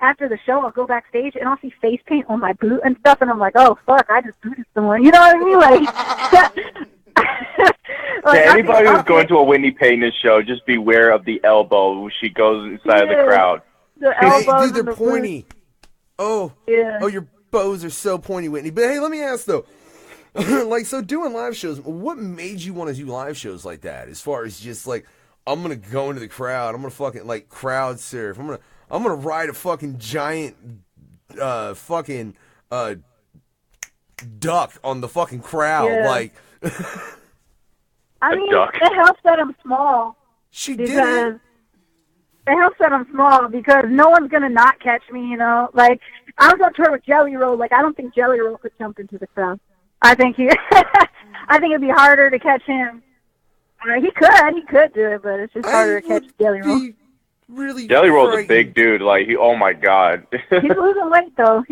Speaker 19: after the show, I'll go backstage, and I'll see face paint on my boot and stuff, and I'm like, oh, fuck, I just booted someone. You know what I mean? Like,
Speaker 18: Anybody who's going to a Whitney Peyton show, just beware of the elbow when she goes inside of the crowd.
Speaker 19: The
Speaker 17: Hey,
Speaker 19: elbows
Speaker 17: dude, they're
Speaker 19: and the
Speaker 17: pointy. Oh,
Speaker 19: Yeah.
Speaker 17: oh, your bows are so pointy, Whitney. But hey, let me ask though, like, so doing live shows, what made you want to do live shows like that? As far as just like, I'm gonna go into the crowd, I'm gonna fucking like crowd surf, I'm gonna ride a fucking giant, duck on the fucking crowd,
Speaker 19: Yeah.
Speaker 17: like.
Speaker 19: I mean,
Speaker 18: duck.
Speaker 19: it helps that I'm small.
Speaker 17: She
Speaker 19: because
Speaker 17: did it.
Speaker 19: It helps that I'm small because no one's gonna not catch me. You know, like I was on tour with Jelly Roll. Like I don't think Jelly Roll could jump into the crowd. I think I think it'd be harder to catch him. He could do it, but it's just harder to catch Jelly Roll.
Speaker 17: Really,
Speaker 18: Jelly Roll's a big dude. Like, oh my god.
Speaker 19: He's losing weight though.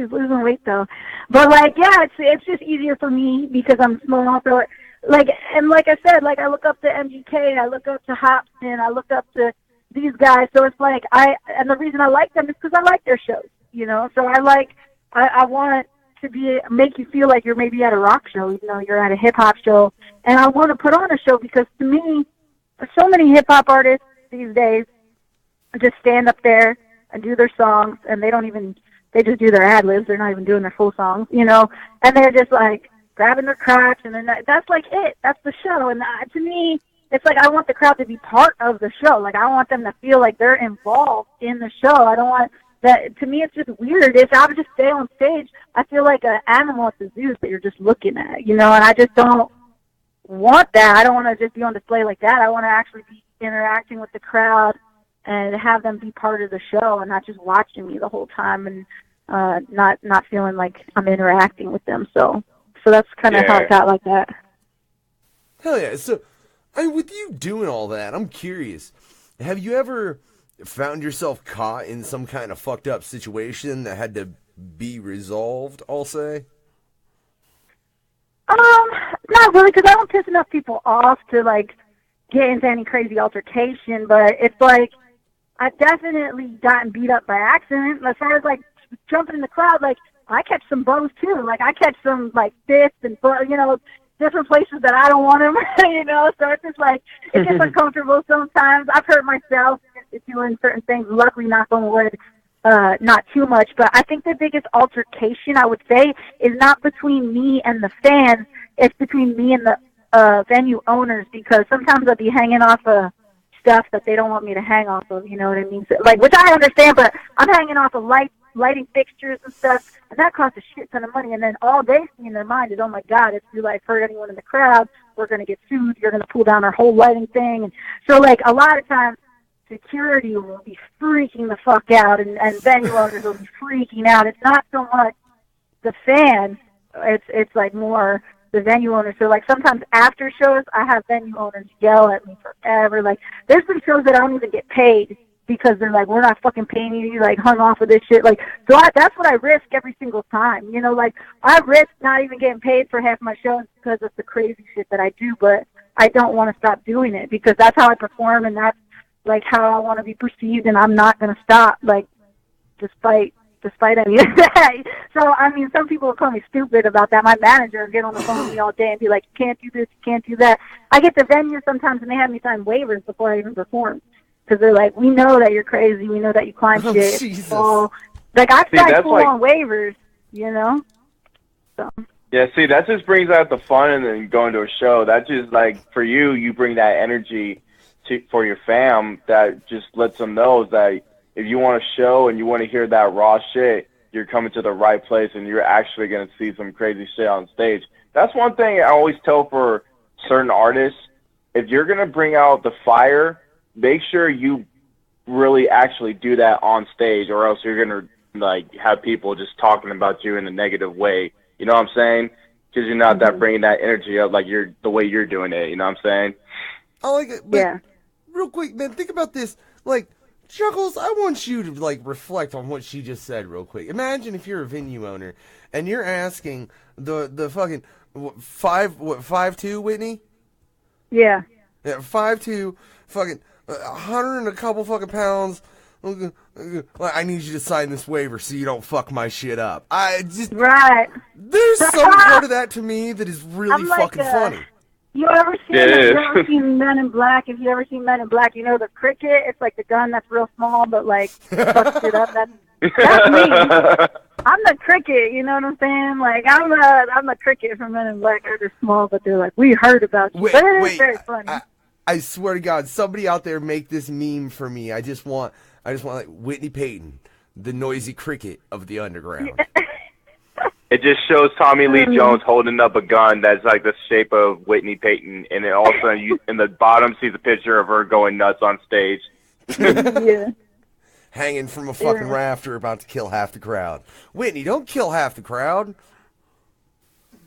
Speaker 19: But like, yeah, it's just easier for me because I'm small. So like I said, like I look up to MGK, I look up to Hopson, I look up to these guys. So it's like and the reason I like them is because I like their shows. You know, so I want to make you feel like you're maybe at a rock show, even though you're at a hip hop show. And I want to put on a show because to me, so many hip hop artists these days just stand up there and do their songs, and they just do their ad-libs. They're not even doing their full songs, you know, and they're just like grabbing their crotch, and then that's like it. That's the show. And to me, it's like I want the crowd to be part of the show. Like I want them to feel like they're involved in the show. I don't want that to me it's just weird. If I would just stay on stage, I feel like an animal at the zoo that you're just looking at, you know, and I just don't want that. I don't want to just be on display like that. I want to actually be interacting with the crowd and have them be part of the show and not just watching me the whole time and not feeling like I'm interacting with them. So that's kind of how it got like that.
Speaker 17: Hell yeah. So, I mean, with you doing all that, I'm curious. Have you ever found yourself caught in some kind of fucked up situation that had to be resolved, I'll say?
Speaker 19: Not really, because I don't piss enough people off to, like, get into any crazy altercation, but it's like, I've definitely gotten beat up by accident. As far as, like, jumping in the crowd, like, I catch some blows, too. Like, I catch some, like, fists and, you know, different places that I don't want them, you know, so it's just like, it gets uncomfortable sometimes. I've hurt myself doing certain things, luckily knock on wood, not too much, but I think the biggest altercation, I would say, is not between me and the fans, it's between me and the venue owners, because sometimes I'll be hanging off of stuff that they don't want me to hang off of, you know what I mean? So, like, which I understand, but I'm hanging off of lighting fixtures and stuff, and that costs a shit ton of money, and then all they see in their mind is, oh my God, if you, like, hurt anyone in the crowd, we're going to get sued, you're going to pull down our whole lighting thing, and so, like, a lot of times, security will be freaking the fuck out, and venue owners will be freaking out. It's not so much the fans, it's like more the venue owners. So, like, sometimes after shows, I have venue owners yell at me forever. Like, there's been shows that I don't even get paid because they're like, we're not fucking paying you, like, hung off of this shit. Like, so that's what I risk every single time. You know, like, I risk not even getting paid for half my shows because of the crazy shit that I do, but I don't want to stop doing it because that's how I perform, and that's, like, how I want to be perceived, and I'm not going to stop, like, despite any of that. So, I mean, some people will call me stupid about that. My manager will get on the phone with me all day and be like, you can't do this, you can't do that. I get to venues sometimes, and they have me sign waivers before I even perform, because they're like, we know that you're crazy, we know that you climb shit.
Speaker 17: Jesus.
Speaker 19: So, like, I sign full-on waivers, you know? So.
Speaker 18: Yeah, see, that just brings out the fun and then going to a show. That just, like, for you, you bring that energy for your fam that just lets them know that if you want a show and you want to hear that raw shit, you're coming to the right place and you're actually going to see some crazy shit on stage. That's one thing I always tell for certain artists. If you're going to bring out the fire, make sure you really actually do that on stage, or else you're going to, like, have people just talking about you in a negative way. You know what I'm saying? Because you're not that bringing that energy up like you're the way you're doing it. You know what I'm saying?
Speaker 17: I like it, but real quick, man, think about this. Like, Chuckklez, I want you to, like, reflect on what she just said real quick. Imagine if you're a venue owner and you're asking the fucking 5'2", Whitney?
Speaker 19: Yeah.
Speaker 17: Yeah, 5'2", fucking 100 and a couple fucking pounds. I need you to sign this waiver so you don't fuck my shit up.
Speaker 19: Right.
Speaker 17: There's some part of that to me that is really fucking funny.
Speaker 19: You ever seen Men in Black? If you ever seen Men in Black, you know the cricket. It's like the gun that's real small, but like fucks it up. That's me. I'm the cricket. You know what I'm saying? Like I'm the cricket from Men in Black. They're just small, but they're like, we heard about you. But it is very funny.
Speaker 17: I swear to God, somebody out there make this meme for me. I just want like Whitney Peyton, the noisy cricket of the underground.
Speaker 18: It just shows Tommy Lee Jones holding up a gun that's like the shape of Whitney Peyton, and then also you in the bottom sees a picture of her going nuts on stage.
Speaker 19: Yeah.
Speaker 17: Hanging from a fucking rafter, about to kill half the crowd. Whitney, don't kill half the crowd.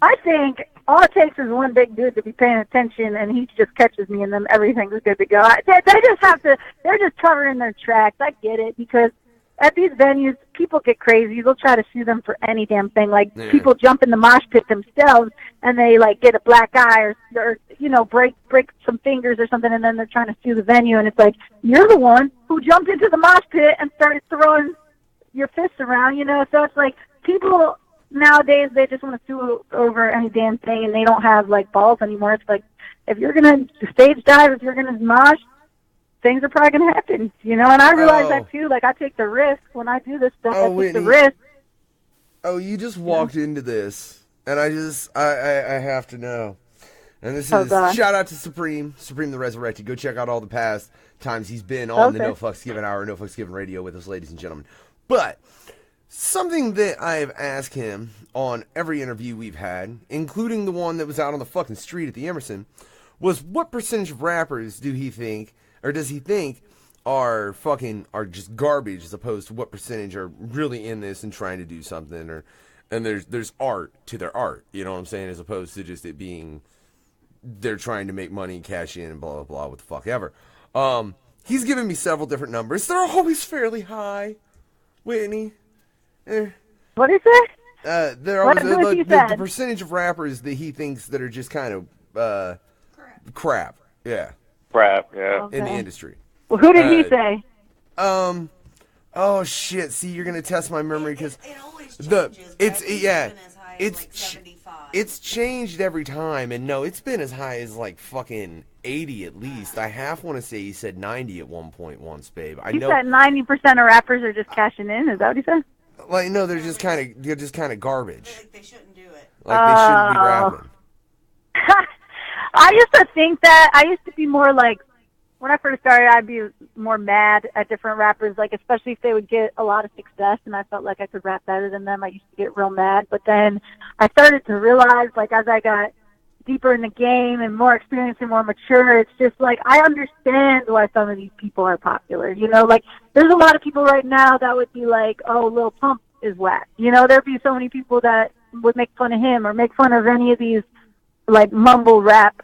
Speaker 19: I think all it takes is one big dude to be paying attention, and he just catches me, and then everything's good to go. They're just covering their tracks. I get it, because at these venues, people get crazy. They'll try to sue them for any damn thing. Like, people jump in the mosh pit themselves, and they, like, get a black eye or you know, break some fingers or something, and then they're trying to sue the venue, and it's like, you're the one who jumped into the mosh pit and started throwing your fists around, you know? So it's like, people nowadays, they just want to sue over any damn thing, and they don't have, like, balls anymore. It's like, if you're going to stage dive, if you're going to mosh, things are probably going to happen, you know, and I realize that too. Like, I take the risk when I do this stuff. I take the risk.
Speaker 17: Oh, you just walked into this, and I have to know. And this is, shout out to Supreme the Resurrected. Go check out all the past times he's been on the No Fucks Given Hour, No Fucks Given Radio with us, ladies and gentlemen. But something that I have asked him on every interview we've had, including the one that was out on the fucking street at the Emerson, was what percentage of rappers does he think are just garbage, as opposed to what percentage are really in this and trying to do something, and there's art to their art, you know what I'm saying, as opposed to just it being they're trying to make money, cash in, and blah blah blah, what the fuck ever. He's given me several different numbers. They're always fairly high, Whitney.
Speaker 19: What is it?
Speaker 17: They're always the percentage of rappers that he thinks that are just kind of crap. Yeah.
Speaker 18: Crap. Yeah.
Speaker 19: Okay.
Speaker 17: In the industry.
Speaker 19: Well, who did he say?
Speaker 17: Oh shit! See, you're gonna test my memory because it's changed every time, and no, it's been as high as like fucking 80 at least. I half want to say he said 90 at one point once, babe. I know.
Speaker 19: He said 90% of rappers are just cashing in. Is that what he said?
Speaker 17: Like, no, they're just kind of garbage. Like they shouldn't do it. Like they shouldn't be rapping.
Speaker 19: I used to think that. I used to be more like, when I first started, I'd be more mad at different rappers, like especially if they would get a lot of success and I felt like I could rap better than them. I used to get real mad. But then I started to realize, like, as I got deeper in the game and more experienced and more mature, it's just like I understand why some of these people are popular. You know, like there's a lot of people right now that would be like, oh, Lil Pump is whack. You know, there'd be so many people that would make fun of him or make fun of any of these like mumble rap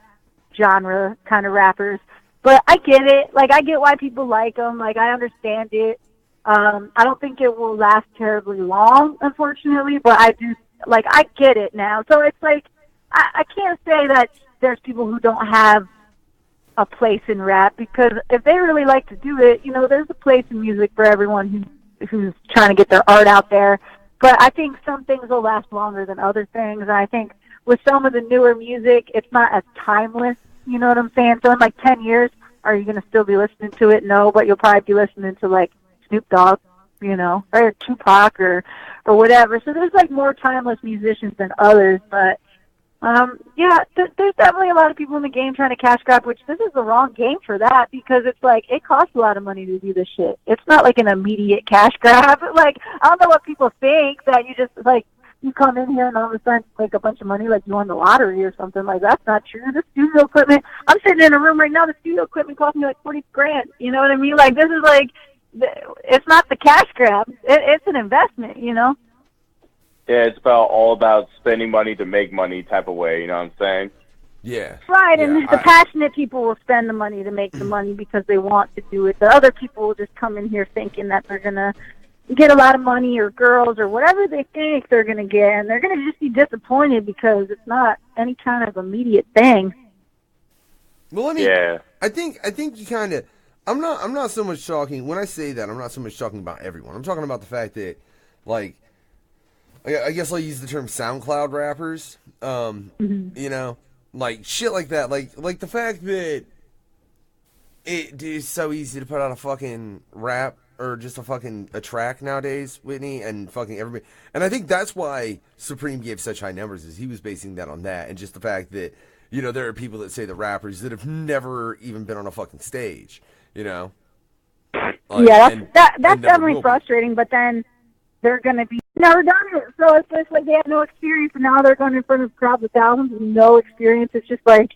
Speaker 19: genre kind of rappers. But I get it. Like, I get why people like them. Like, I understand it. I don't think it will last terribly long, unfortunately, but I do, like, I get it now. So it's like, I can't say that there's people who don't have a place in rap, because if they really like to do it, you know, there's a place in music for everyone who's trying to get their art out there. But I think some things will last longer than other things. And I think with some of the newer music, it's not as timeless. You know what I'm saying? So in like 10 years, are you going to still be listening to it? No, but you'll probably be listening to like Snoop Dogg, you know, or Tupac or whatever. So there's like more timeless musicians than others. But yeah, there's definitely a lot of people in the game trying to cash grab, which this is the wrong game for that, because it's like it costs a lot of money to do this shit. It's not like an immediate cash grab. Like, I don't know what people think, that you just like, you come in here and all of a sudden make a bunch of money like you won the lottery or something. Like, that's not true. The studio equipment, I'm sitting in a room right now, the studio equipment cost me like $40,000. You know what I mean? Like, this is like, it's not the cash grab. It's an investment, you know?
Speaker 18: Yeah, it's all about spending money to make money type of way, you know what I'm saying?
Speaker 17: Yeah.
Speaker 19: Right, and the passionate people will spend the money to make the money because they want to do it. The other people will just come in here thinking that they're going to get a lot of money or girls or whatever they think they're going to get, and they're going to just be disappointed because it's not any kind of immediate thing.
Speaker 17: Well, I mean, I think you kind of, I'm not so much talking, when I say that, I'm not so much talking about everyone. I'm talking about the fact that, like, I guess I'll use the term SoundCloud rappers, you know, like shit like that. Like the fact that it is so easy to put out a fucking rap or just a track nowadays, Whitney, and fucking everybody. And I think that's why Supreme gave such high numbers, is he was basing that on that, and just the fact that, you know, there are people that say the rappers that have never even been on a fucking stage, you know? Like,
Speaker 19: yeah, that's definitely frustrating, but then they're going to be never done it. So it's just like they have no experience, and now they're going in front of crowds of thousands with no experience. It's just like,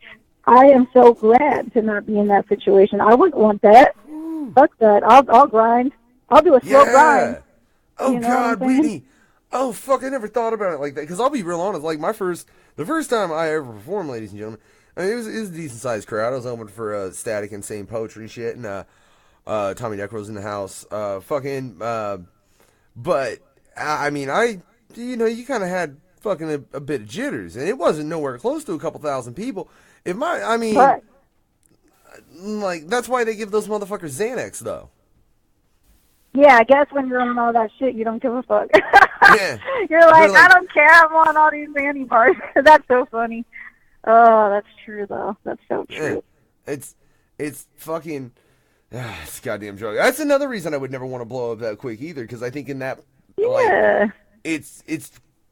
Speaker 19: I am so glad to not be in that situation. I wouldn't want that. Fuck that. I'll grind. I'll do a slow grind.
Speaker 17: Oh, you know God, Whitney. Oh, fuck, I never thought about it like that. Because I'll be real honest, like, the first time I ever performed, ladies and gentlemen, I mean, it was a decent-sized crowd. I was open for Static Insane Poetry shit, and Tommy Necro's in the house. But, I mean, you kind of had fucking a bit of jitters, and it wasn't nowhere close to a couple thousand people. Like, that's why they give those motherfuckers Xanax, though.
Speaker 19: Yeah, I guess when you're on all that shit, you don't give a fuck.
Speaker 17: Yeah.
Speaker 19: You're like, I don't care, I'm on all these anti-bars. That's so funny. Oh, that's true, though. That's so true.
Speaker 17: Yeah. It's fucking... it's a goddamn joke. That's another reason I would never want to blow up that quick, either, because I think in that...
Speaker 19: Yeah.
Speaker 17: Like, it's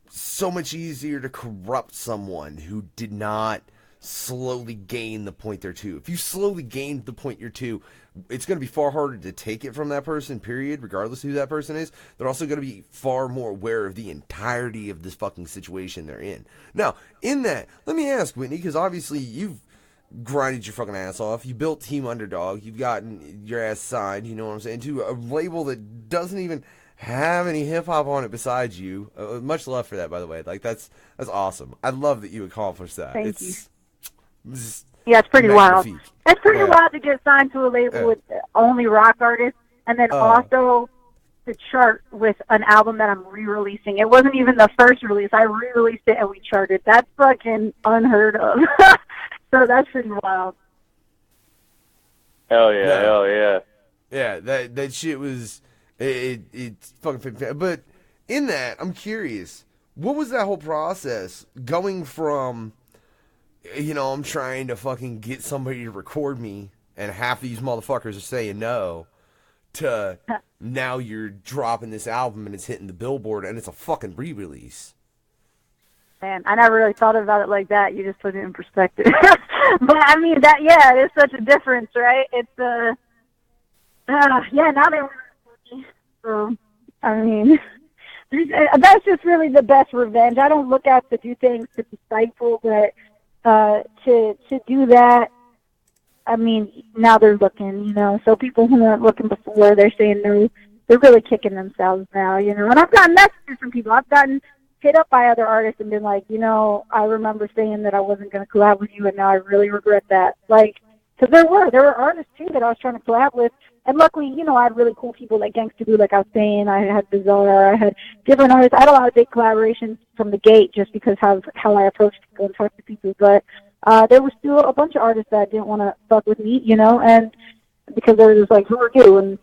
Speaker 17: so much easier to corrupt someone who did not slowly gain the point they're to. If you slowly gain the point you're to, it's going to be far harder to take it from that person, period, regardless of who that person is. They're also going to be far more aware of the entirety of this fucking situation they're in. Now, in that, let me ask, Whitney, because obviously you've grinded your fucking ass off. You built Team Underdog. You've gotten your ass signed, you know what I'm saying, to a label that doesn't even have any hip-hop on it besides you. Much love for that, by the way. Like, that's awesome. I love that you accomplished that.
Speaker 19: Thank you. Yeah, it's pretty wild. It's pretty wild to get signed to a label with only rock artists, and then also to chart with an album that I'm re-releasing. It wasn't even the first release. I re-released it and we charted. That's fucking unheard of. So that's pretty wild.
Speaker 18: Hell yeah, hell yeah.
Speaker 17: Yeah, that shit was it's fucking fantastic. But in that, I'm curious, what was that whole process going from, you know, I'm trying to fucking get somebody to record me and half these motherfuckers are saying no, to now you're dropping this album and it's hitting the Billboard and it's a fucking re-release?
Speaker 19: Man, I never really thought about it like that. You just put it in perspective. But I mean, that, yeah, it is such a difference, right? It's, yeah, now they want to, so, I mean, that's just really the best revenge. I don't look out to do things to be spiteful, but to do that, I mean, now they're looking, you know. So people who weren't looking before, they're saying no, they're really kicking themselves now, you know. And I've gotten messages from people. I've gotten hit up by other artists and been like, you know, I remember saying that I wasn't going to collab with you, and now I really regret that. Like, because there were artists too that I was trying to collab with, and luckily, you know, I had really cool people like Gangsta Boo, like I was saying. I had Bizarre, I had different artists. I had a lot of big collaborations from the gate just because how I approached people and talked to people. But there was still a bunch of artists that didn't want to fuck with me, you know, and because they were just like, who are you? And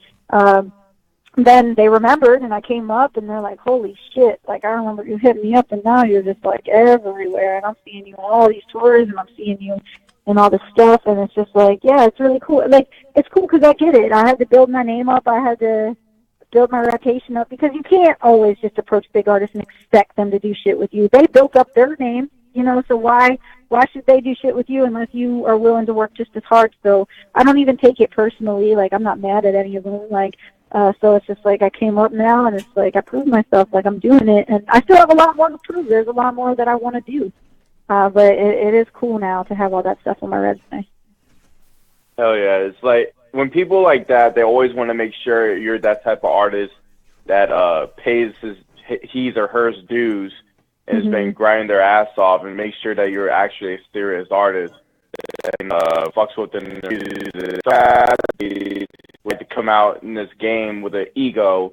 Speaker 19: then they remembered, and I came up, and they're like, holy shit, like, I remember you hit me up, and now you're just, like, everywhere, and I'm seeing you on all these tours, and I'm seeing you in all this stuff, and it's just like, yeah, it's really cool. Like, it's cool because I get it. I had to build my name up. I had to build my reputation up, because you can't always just approach big artists and expect them to do shit with you. They built up their name, you know, so why should they do shit with you unless you are willing to work just as hard? So I don't even take it personally. Like, I'm not mad at any of them. Like, so it's just like I came up now, and it's like I proved myself, like I'm doing it, and I still have a lot more to prove. There's a lot more that I want to do, but it is cool now to have all that stuff on my resume.
Speaker 18: Hell yeah. It's like when people like that, they always want to make sure you're that type of artist that pays his or her dues and has been grinding their ass off, and make sure that you're actually a serious artist and fucks with with to come out in this game with an ego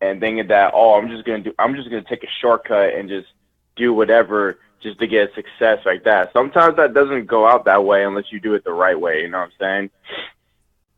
Speaker 18: and thinking that, oh, I'm just gonna take a shortcut and just do whatever just to get success like that. Sometimes that doesn't go out that way unless you do it the right way, you know what I'm saying?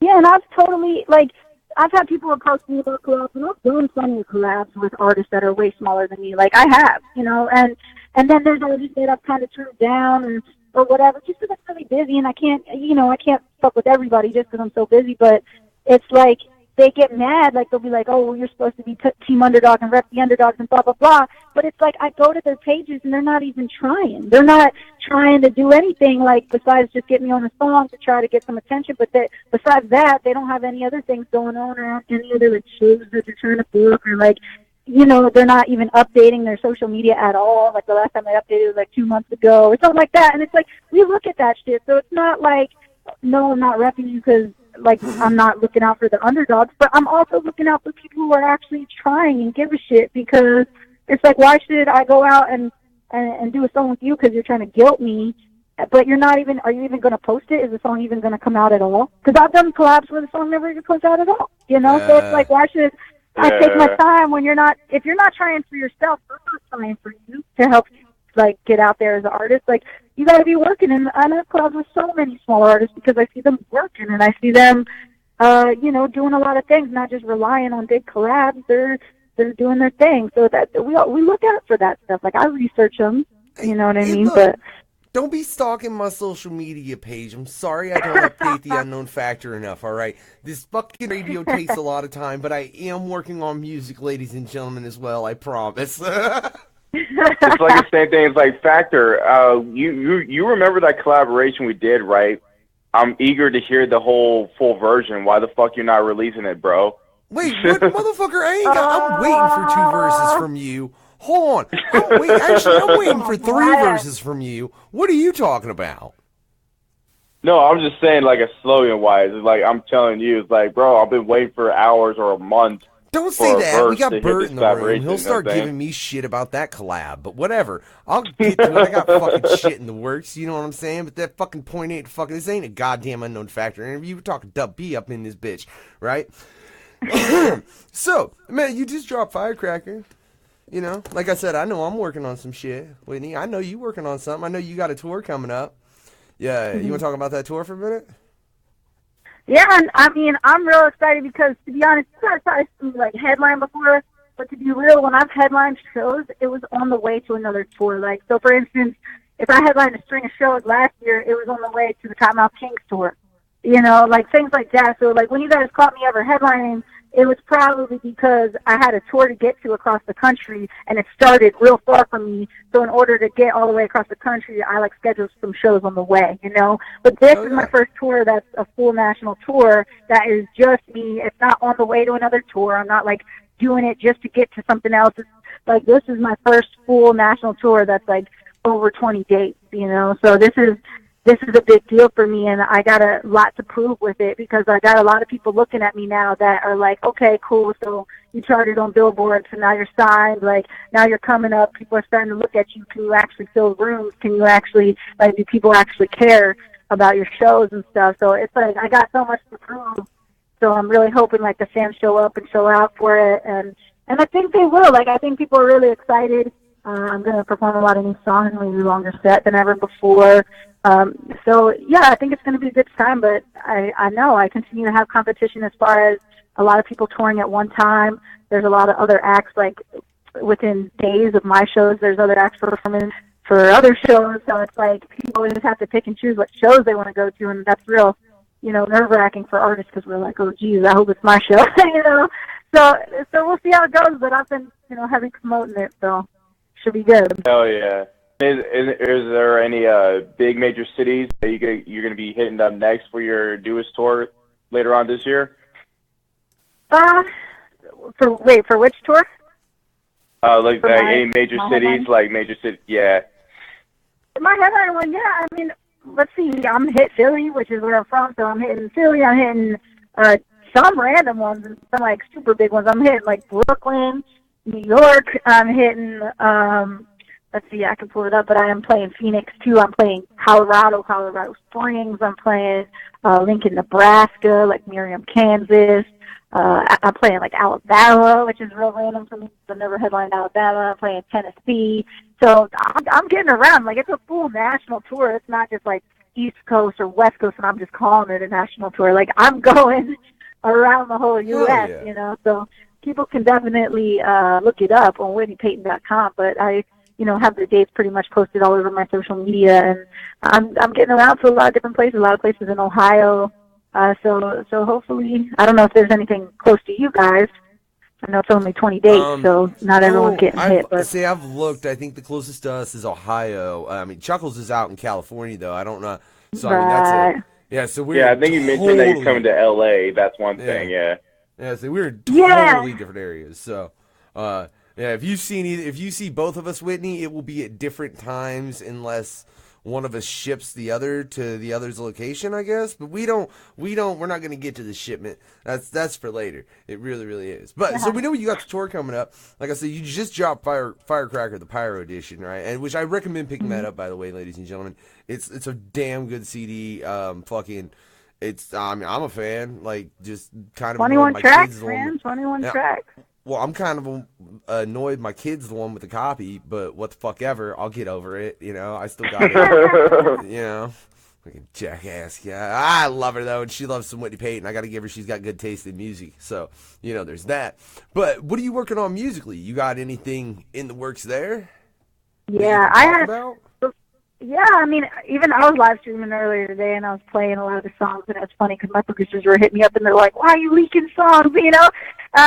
Speaker 19: Yeah, and I've totally, like, I've had people approach me about collabs, and I've done plenty of collabs with artists that are way smaller than me. Like, I have, you know, and then there's artists that I've kind of turned down or whatever, just because I'm really busy, and I can't fuck with everybody just because I'm so busy. But it's like they get mad, like they'll be like, oh, well, you're supposed to be Team Underdog and rep the underdogs and blah, blah, blah. But it's like I go to their pages, and they're not even trying. They're not trying to do anything, like, besides just get me on a song to try to get some attention. But besides that, they don't have any other things going on, or any other like shows that they're trying to book, or like, you know, they're not even updating their social media at all. Like, the last time they updated was like 2 months ago or something like that. And it's like, we look at that shit. So it's not like, no, I'm not repping you because, like, I'm not looking out for the underdogs, but I'm also looking out for people who are actually trying and give a shit, because it's like, why should I go out and do a song with you because you're trying to guilt me, but you're not even, are you even going to post it? Is the song even going to come out at all? Because I've done collabs where the song never even comes out at all, you know? So it's like, why should I take my time when you're not, if you're not trying for yourself, I'm not trying for you to help you, like, get out there as an artist. Like, you got to be working, and I know collabs with so many smaller artists because I see them working, and I see them, you know, doing a lot of things, not just relying on big collabs. They're doing their thing, so that we look out for that stuff. Like, I research them, you know what I mean?
Speaker 17: Look,
Speaker 19: but
Speaker 17: don't be stalking my social media page. I'm sorry I don't update the unknown factor enough, all right? This fucking radio takes a lot of time, but I am working on music, ladies and gentlemen, as well, I promise.
Speaker 18: It's like the same thing as like Factor. You remember that collaboration we did, right? I'm eager to hear the whole full version. Why the fuck you're not releasing it, bro?
Speaker 17: Wait, what motherfucker? I'm waiting for 2 verses from you. Hold on. I'm waiting for 3 verses from you. What are you talking about?
Speaker 18: No, I'm just saying, like, a slogan-wise. It's like, I'm telling you, it's like, bro, I've been waiting for hours or a month.
Speaker 17: Don't say that. We got Bert in the room. He'll start giving me shit about that collab, but whatever. I'll get to it. I got fucking shit in the works, you know what I'm saying? But that fucking point ain't fucking, this ain't a goddamn Unknown Factor interview. We're talking Dub B up in this bitch, right? So, man, you just dropped Firecracker. You know, like I said, I know I'm working on some shit, Whitney. I know you working on something. I know you got a tour coming up. Yeah, you want to talk about that tour for a minute?
Speaker 19: Yeah, and I mean, I'm real excited because, to be honest, you guys probably seen me, like, headline before, but to be real, when I've headlined shows, it was on the way to another tour. Like, so for instance, if I headlined a string of shows last year, it was on the way to the Cottonmouth Kings tour. You know, like, things like that. So, like, when you guys caught me ever headlining, it was probably because I had a tour to get to across the country, and it started real far from me. So in order to get all the way across the country, I, like, scheduled some shows on the way, you know? But this is my first tour that's a full national tour that is just me. It's not on the way to another tour. I'm not, like, doing it just to get to something else. It's, like, this is my first full national tour that's, like, over 20 dates, you know? So this is a big deal for me, and I got a lot to prove with it because I got a lot of people looking at me now that are like, okay, cool, so you charted on Billboard, so now you're signed, like, now you're coming up, people are starting to look at you, can you actually fill rooms, can you actually, like, do people actually care about your shows and stuff? So it's like, I got so much to prove, so I'm really hoping, like, the fans show up and show out for it, and I think they will. Like, I think people are really excited. I'm going to perform a lot of new songs and maybe longer set than ever before. So, yeah, I think it's going to be a good time, but I know I continue to have competition as far as a lot of people touring at one time. There's a lot of other acts, like, within days of my shows, there's other acts performing for other shows, so it's like people always have to pick and choose what shows they want to go to, and that's real, you know, nerve-wracking for artists because we're like, oh, geez, I hope it's my show, you know? So we'll see how it goes, but I've been, you know, heavy promoting it, so should be good.
Speaker 18: Hell yeah. Is there any big major cities that you're going to be hitting up next for your newest tour later on this year?
Speaker 19: For which tour?
Speaker 18: Like any major cities, like major cities, yeah.
Speaker 19: My headline one, yeah. I mean, let's see. I'm hit Philly, which is where I'm from, so I'm hitting Philly. I'm hitting some random ones and some like super big ones. I'm hitting like Brooklyn, New York. I'm hitting. Let's see, I can pull it up, but I am playing Phoenix too. I'm playing Colorado Springs. I'm playing Lincoln, Nebraska, like Miriam, Kansas. I'm playing like Alabama, which is real random for me. I've never headlined Alabama. I'm playing Tennessee. So I'm getting around. Like, it's a full national tour. It's not just like East Coast or West Coast, and I'm just calling it a national tour. Like, I'm going around the whole U.S., yeah. You know. So people can definitely look it up on WhitneyPeyton.com. But I, you know, have the dates pretty much posted all over my social media, and I'm getting around to a lot of different places. A lot of places in Ohio. So hopefully, I don't know if there's anything close to you guys. I know it's only 20 days, so not everyone's getting hit. But
Speaker 17: see, I've looked. I think the closest to us is Ohio. I mean, Chuckklez is out in California, though. I don't know. So I mean, that's it. Yeah. So we're
Speaker 18: I think you mentioned that you're coming to L.A. That's one thing. Yeah.
Speaker 17: Yeah. So we're in totally different areas. So, yeah. If you see both of us, Whitney, it will be at different times unless one of us ships the other to the other's location, I guess. But we're not going to get to the shipment. That's for later. It really, really is. But so we know you got the tour coming up. Like I said, you just dropped Firecracker, the Pyro Edition, right? And which I recommend picking that up, by the way, ladies and gentlemen. It's a damn good CD. I mean, I'm a fan. Like, just kind of
Speaker 19: 21 tracks, man. 21 tracks.
Speaker 17: Well, I'm kind of annoyed my kid's the one with the copy, but what the fuck ever, I'll get over it, you know, I still got it, you know, fucking jackass, yeah, I love her though, and she loves some Whitney Peyton. I gotta give her, she's got good taste in music, so, you know, there's that. But what are you working on musically? You got anything in the works there?
Speaker 19: Yeah, yeah, I mean, even I was live streaming earlier today, and I was playing a lot of the songs, and it's funny because my producers were hitting me up, and they're like, why are you leaking songs, you know,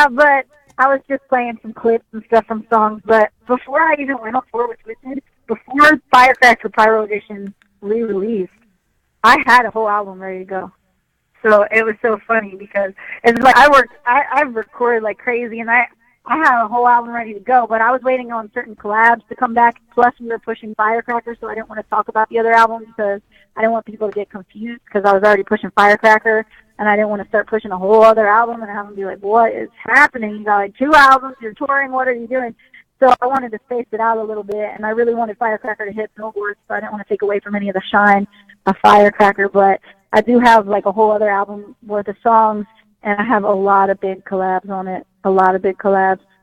Speaker 19: but I was just playing some clips and stuff from songs, but before I even went on tour with Twisted, before Firecracker Pyro Edition re-released, I had a whole album ready to go. So it was so funny because it's like I recorded like crazy, and I had a whole album ready to go, but I was waiting on certain collabs to come back. Plus, we were pushing Firecracker, so I didn't want to talk about the other album because I didn't want people to get confused because I was already pushing Firecracker, and I didn't want to start pushing a whole other album and have them be like, what is happening? You got like 2 albums, you're touring, what are you doing? So I wanted to space it out a little bit, and I really wanted Firecracker to hit Billboard, so I didn't want to take away from any of the shine of Firecracker, but I do have like a whole other album worth of songs, and I have a lot of big collabs on it,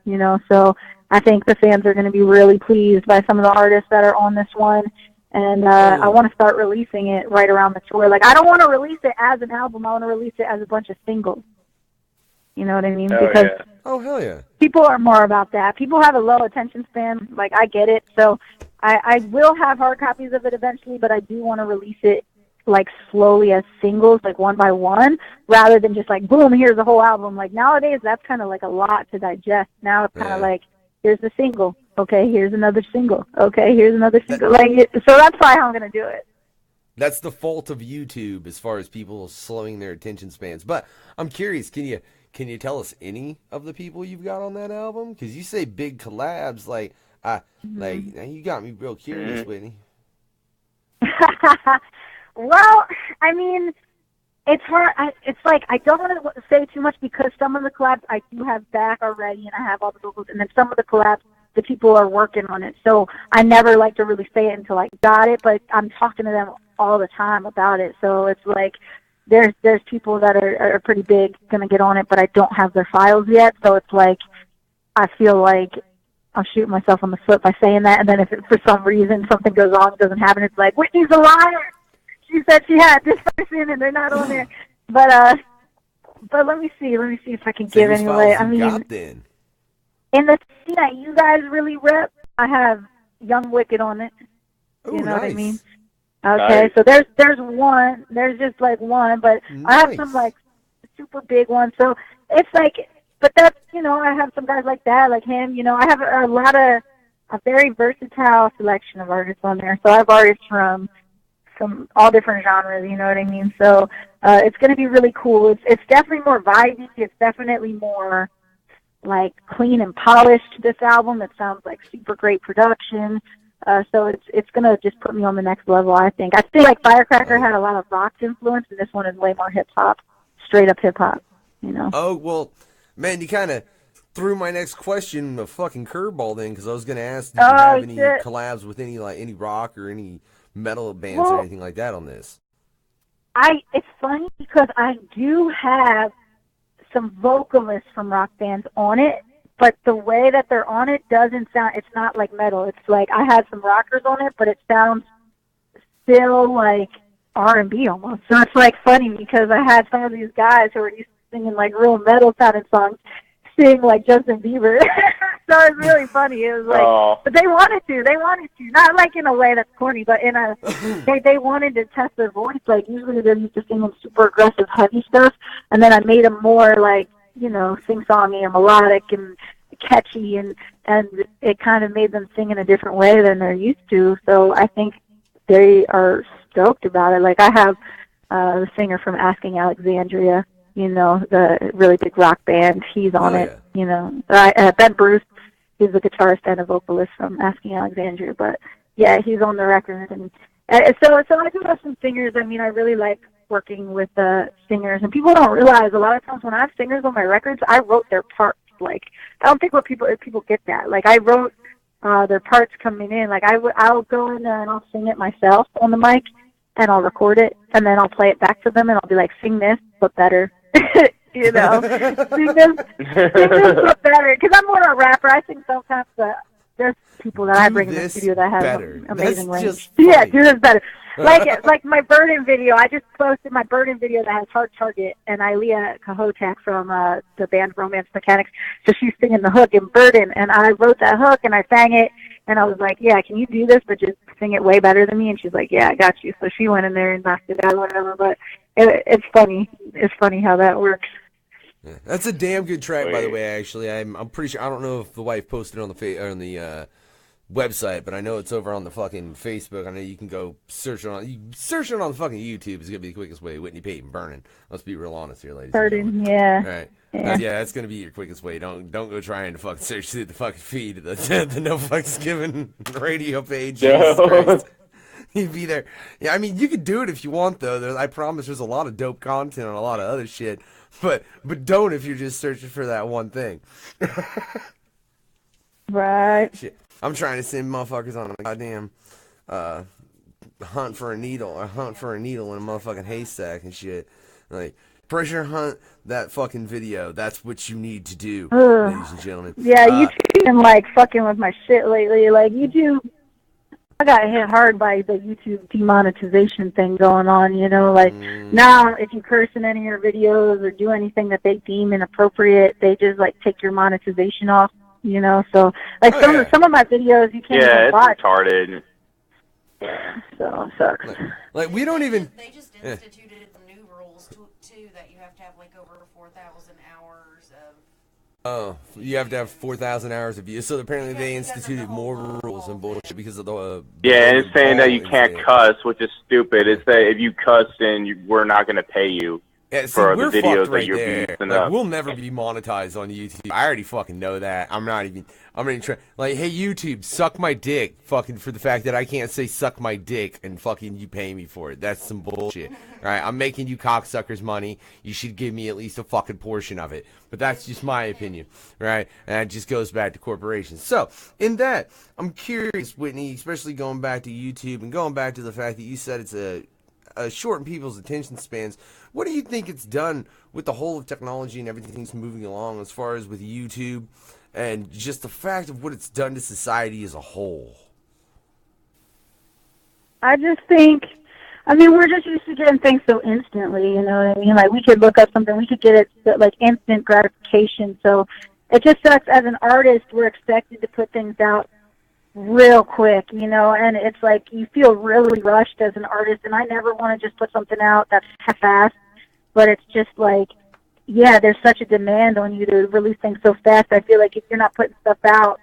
Speaker 19: you know, so I think the fans are going to be really pleased by some of the artists that are on this one, and I want to start releasing it right around the tour. Like, I don't want to release it as an album, I want to release it as a bunch of singles. You know what I mean? Because
Speaker 17: hell yeah.
Speaker 19: People are more about that. People have a low attention span. Like, I get it. So I will have hard copies of it eventually, but I do want to release it, like, slowly as singles, like, one by one, rather than just, like, boom, here's the whole album. Like, nowadays, that's kind of, like, a lot to digest. Now it's kind of like, here's the single. Okay, here's another single. Okay, here's another single. So that's probably how I'm going to do it.
Speaker 17: That's the fault of YouTube as far as people slowing their attention spans. But I'm curious, can you tell us any of the people you've got on that album? Because you say big collabs, like now you got me real curious, Whitney.
Speaker 19: Well, I mean, it's hard. It's like I don't want to say too much because some of the collabs I do have back already, and I have all the vocals, and then some of the collabs the people are working on it. So I never like to really say it until I got it, but I'm talking to them all the time about it. So it's like there's people that are pretty big gonna get on it, but I don't have their files yet. So it's like I feel like I'll shoot myself on the foot by saying that, and then if for some reason something goes on, it doesn't happen, it's like Whitney's a liar. She said she had this person and they're not on there. But let me see if I can give any away. I mean, in the scene that you guys really rep, I have Young Wicked on it. You know what I mean? Okay, so there's one. There's just like one, but I have some like super big ones. So it's like, but that's, you know, I have some guys like that, like him. You know, I have a very versatile selection of artists on there. So I have artists from all different genres. You know what I mean? So it's going to be really cool. It's definitely more vibey. It's definitely more like clean and polished, this album. It sounds like super great production. So it's going to just put me on the next level, I think. I feel like Firecracker had a lot of rock influence, and this one is way more hip-hop, straight-up hip-hop, you know?
Speaker 17: Oh, well, man, you kind of threw my next question a fucking curveball then, because I was going to ask, do you have any collabs with any rock or any metal bands or anything like that on this?
Speaker 19: It's funny because I do have some vocalists from rock bands on it, but the way that they're on it doesn't sound, it's not like metal. It's like I had some rockers on it, but it sounds still like R&B almost. So it's like funny because I had some of these guys who were used to singing like real metal sounding songs sing like Justin Bieber. So it's really funny. It was like, but they wanted to, not like in a way that's corny, but in a, they wanted to test their voice. Like usually they're used to singing super aggressive, heavy stuff, and then I made them more like, you know, sing-songy and melodic and catchy, and it kind of made them sing in a different way than they're used to. So I think they are stoked about it. Like I have the singer from Asking Alexandria, you know, the really big rock band. He's on it, you know. Ben Bruce, he's the guitarist and a vocalist from Asking Alexandria. But yeah, he's on the record, and so I do have some singers. I mean, I really like working with singers, and people don't realize a lot of times when I have singers on my records, I wrote their parts. Like I don't think people get that. Like I wrote their parts coming in. Like I'll go in there and I'll sing it myself on the mic, and I'll record it, and then I'll play it back to them, and I'll be like, sing this but better. You know, sing this but better. Because I'm more a rapper. I sing sometimes, but there's people that I bring in the studio that have amazing range. Yeah, do this better. Like my Burden video. I just posted my Burden video that has Hard Target and Ilea Kahotak from the band Romance Mechanics. So she's singing the hook in Burden, and I wrote that hook and I sang it, and I was like, yeah, can you do this but just sing it way better than me? And she's like, yeah, I got you. So she went in there and knocked it out or whatever. But it's funny. It's funny how that works.
Speaker 17: Yeah, that's a damn good track, by the way. Actually, I'm pretty sure. I don't know if the wife posted it on the website, but I know it's over on the fucking Facebook. I know you can go search it on. You search it on the fucking YouTube. It's gonna be the quickest way. Whitney Peyton, Burning. Let's be real honest here, ladies.
Speaker 19: Burning, yeah.
Speaker 17: All right.
Speaker 19: Yeah.
Speaker 17: That's gonna be your quickest way. Don't go trying to fucking search through the fucking feed of the No Fucks Given radio page. Jesus Christ. You'd be there. Yeah, I mean, you could do it if you want, though. I promise there's a lot of dope content on a lot of other shit. But don't if you're just searching for that one thing.
Speaker 19: Right.
Speaker 17: Shit. I'm trying to send motherfuckers on a goddamn hunt for a needle in a motherfucking haystack and shit. Like, pressure hunt that fucking video. That's what you need to do, ladies and gentlemen.
Speaker 19: Yeah, YouTube's been, like, fucking with my shit lately. Like, YouTube... I got hit hard by the YouTube demonetization thing going on, you know, like now if you curse in any of your videos or do anything that they deem inappropriate, they just like take your monetization off, you know, so like some of my videos you can't even watch.
Speaker 18: Yeah, it's retarded.
Speaker 19: Yeah, so it sucks.
Speaker 17: Like we don't even...
Speaker 12: They just instituted the new rules too, that you have to have like over 4,000 hours of...
Speaker 17: Oh, you have to have 4,000 hours of use. So apparently they instituted more rules and bullshit because of the...
Speaker 18: yeah, and it's saying that you can't cuss, which is stupid. It's that if you cuss, then we're not going to pay you for the videos that you're beating up.
Speaker 17: We'll never be monetized on YouTube. I already fucking know that. I'm not even trying... Like, hey, YouTube, suck my dick fucking for the fact that I can't say suck my dick and fucking you pay me for it. That's some bullshit. All right, I'm making you cocksuckers money. You should give me at least a fucking portion of it. But that's just my opinion, right? And that just goes back to corporations. So, in that, I'm curious, Whitney, especially going back to YouTube and going back to the fact that you said it's a shorten people's attention spans. What do you think it's done with the whole of technology and everything's moving along as far as with YouTube and just the fact of what it's done to society as a whole?
Speaker 19: I just think... I mean, we're just used to getting things so instantly, you know what I mean? Like, we could look up something, we could get it, like, instant gratification. So it just sucks. As an artist, we're expected to put things out real quick, you know? And it's like, you feel really rushed as an artist. And I never want to just put something out that's half-assed. But it's just like, yeah, there's such a demand on you to release things so fast. I feel like if you're not putting stuff out,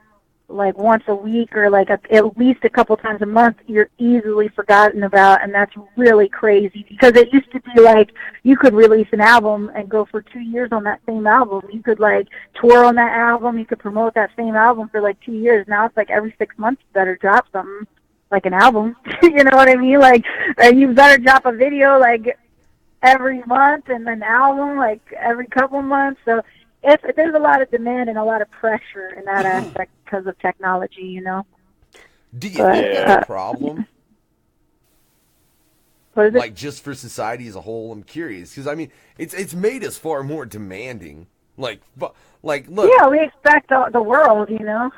Speaker 19: like once a week or like at least a couple times a month, you're easily forgotten about, and that's really crazy because it used to be like you could release an album and go for 2 years on that same album. You could like tour on that album, you could promote that same album for like 2 years. Now it's like every 6 months you better drop something, like an album. You know what I mean? Like you better drop a video like every month and an album like every couple months. So there's a lot of demand and a lot of pressure in that aspect because of technology, you know.
Speaker 17: Do you think that's a problem?
Speaker 19: What is it?
Speaker 17: Like, just for society as a whole, I'm curious. Because, I mean, it's made us far more demanding. Like, look.
Speaker 19: Yeah, we expect the world, you know.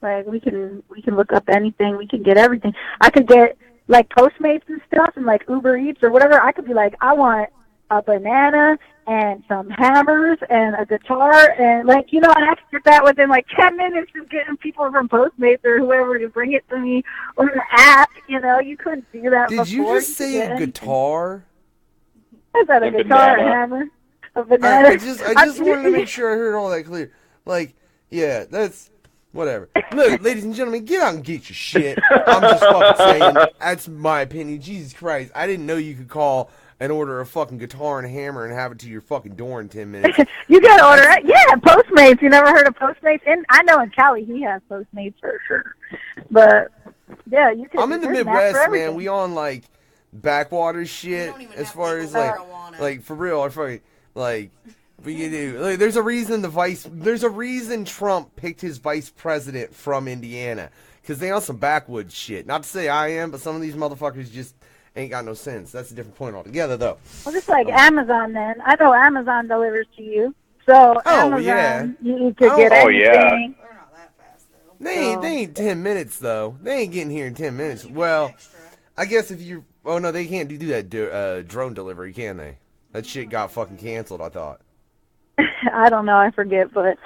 Speaker 19: Like, we can look up anything. We can get everything. I could get, like, Postmates and stuff and, like, Uber Eats or whatever. I could be like, I want a banana and some hammers and a guitar and like, you know, and I could get that within like 10 minutes of getting people from Postmates or whoever to bring it to me or an app, you know, you couldn't do that before.
Speaker 17: Did you just say a guitar?
Speaker 19: I said a guitar, a hammer, a banana.
Speaker 17: I just wanted to make sure I heard all that clear. Like, yeah, that's whatever. Look, ladies and gentlemen, get out and get your shit. I'm just fucking saying, that's my opinion. Jesus Christ, I didn't know you could call and order a fucking guitar and a hammer and have it to your fucking door in 10 minutes.
Speaker 19: You gotta order it. Yeah, Postmates. You never heard of Postmates? And I know in Cali he has Postmates for sure. But yeah, you can.
Speaker 17: I'm in the Midwest, man. We on like backwater shit as far as like for real. I fucking like we can do. Like, there's a reason Trump picked his vice president from Indiana because they on some backwoods shit. Not to say I am, but some of these motherfuckers just ain't got no sense. That's a different point altogether, though.
Speaker 19: Well, just like Amazon, then. I know Amazon delivers to you. So, Amazon, you could get anything.
Speaker 12: They're not that fast, though.
Speaker 17: They ain't 10 minutes, though. They ain't getting here in 10 minutes. Well, I guess if you... Oh, no, they can't do that drone delivery, can they? That shit got fucking canceled, I thought.
Speaker 19: I don't know. I forget, but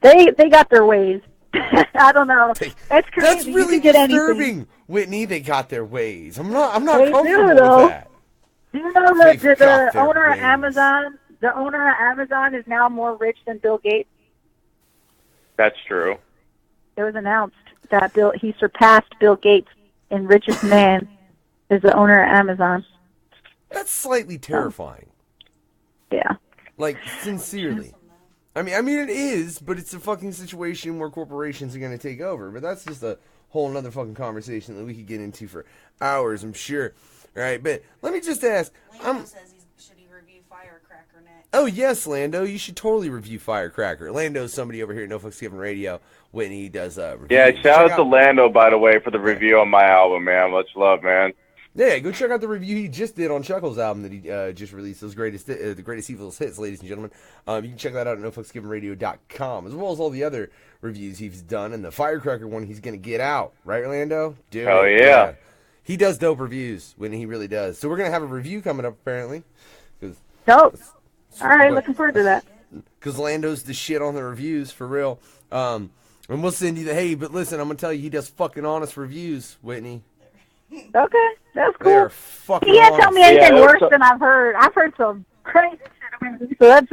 Speaker 19: they got their ways. I don't know. That's crazy.
Speaker 17: That's really disturbing, Whitney. They got their ways. I'm not comfortable with that.
Speaker 19: Do you know the owner of Amazon the owner of Amazon is now more rich than Bill Gates.
Speaker 18: That's true.
Speaker 19: It was announced that he surpassed Bill Gates in richest man is the owner of Amazon.
Speaker 17: That's slightly terrifying.
Speaker 19: Yeah.
Speaker 17: Like, sincerely. I mean, it is, but it's a fucking situation where corporations are going to take over. But that's just a whole nother fucking conversation that we could get into for hours, I'm sure. All right, but let me just ask.
Speaker 12: Lando says should he review Firecracker next?
Speaker 17: Oh, yes, Lando, you should totally review Firecracker. Lando's somebody over here at No Fucks Given Radio. Whitney does reviews.
Speaker 18: Yeah, shout out to Lando, by the way, for the review on my album, man. Much love, man.
Speaker 17: Yeah, go check out the review he just did on Chuckklez' album that he just released. Those the greatest Evil's hits, ladies and gentlemen. You can check that out at nofucksgivenradio.com, as well as all the other reviews he's done, and the Firecracker one he's going to get out. Right, Orlando?
Speaker 18: Hell yeah.
Speaker 17: He does dope reviews when he really does. So we're going to have a review coming up, apparently.
Speaker 19: Dope. All right, looking forward to that.
Speaker 17: Because Lando's the shit on the reviews, for real. And we'll send you but listen, I'm going to tell you, he does fucking honest reviews, Whitney.
Speaker 19: Okay, that's cool.
Speaker 17: They're fucking
Speaker 19: He can't tell me anything worse
Speaker 18: so-
Speaker 19: than I've heard. I've heard some crazy shit. So that's.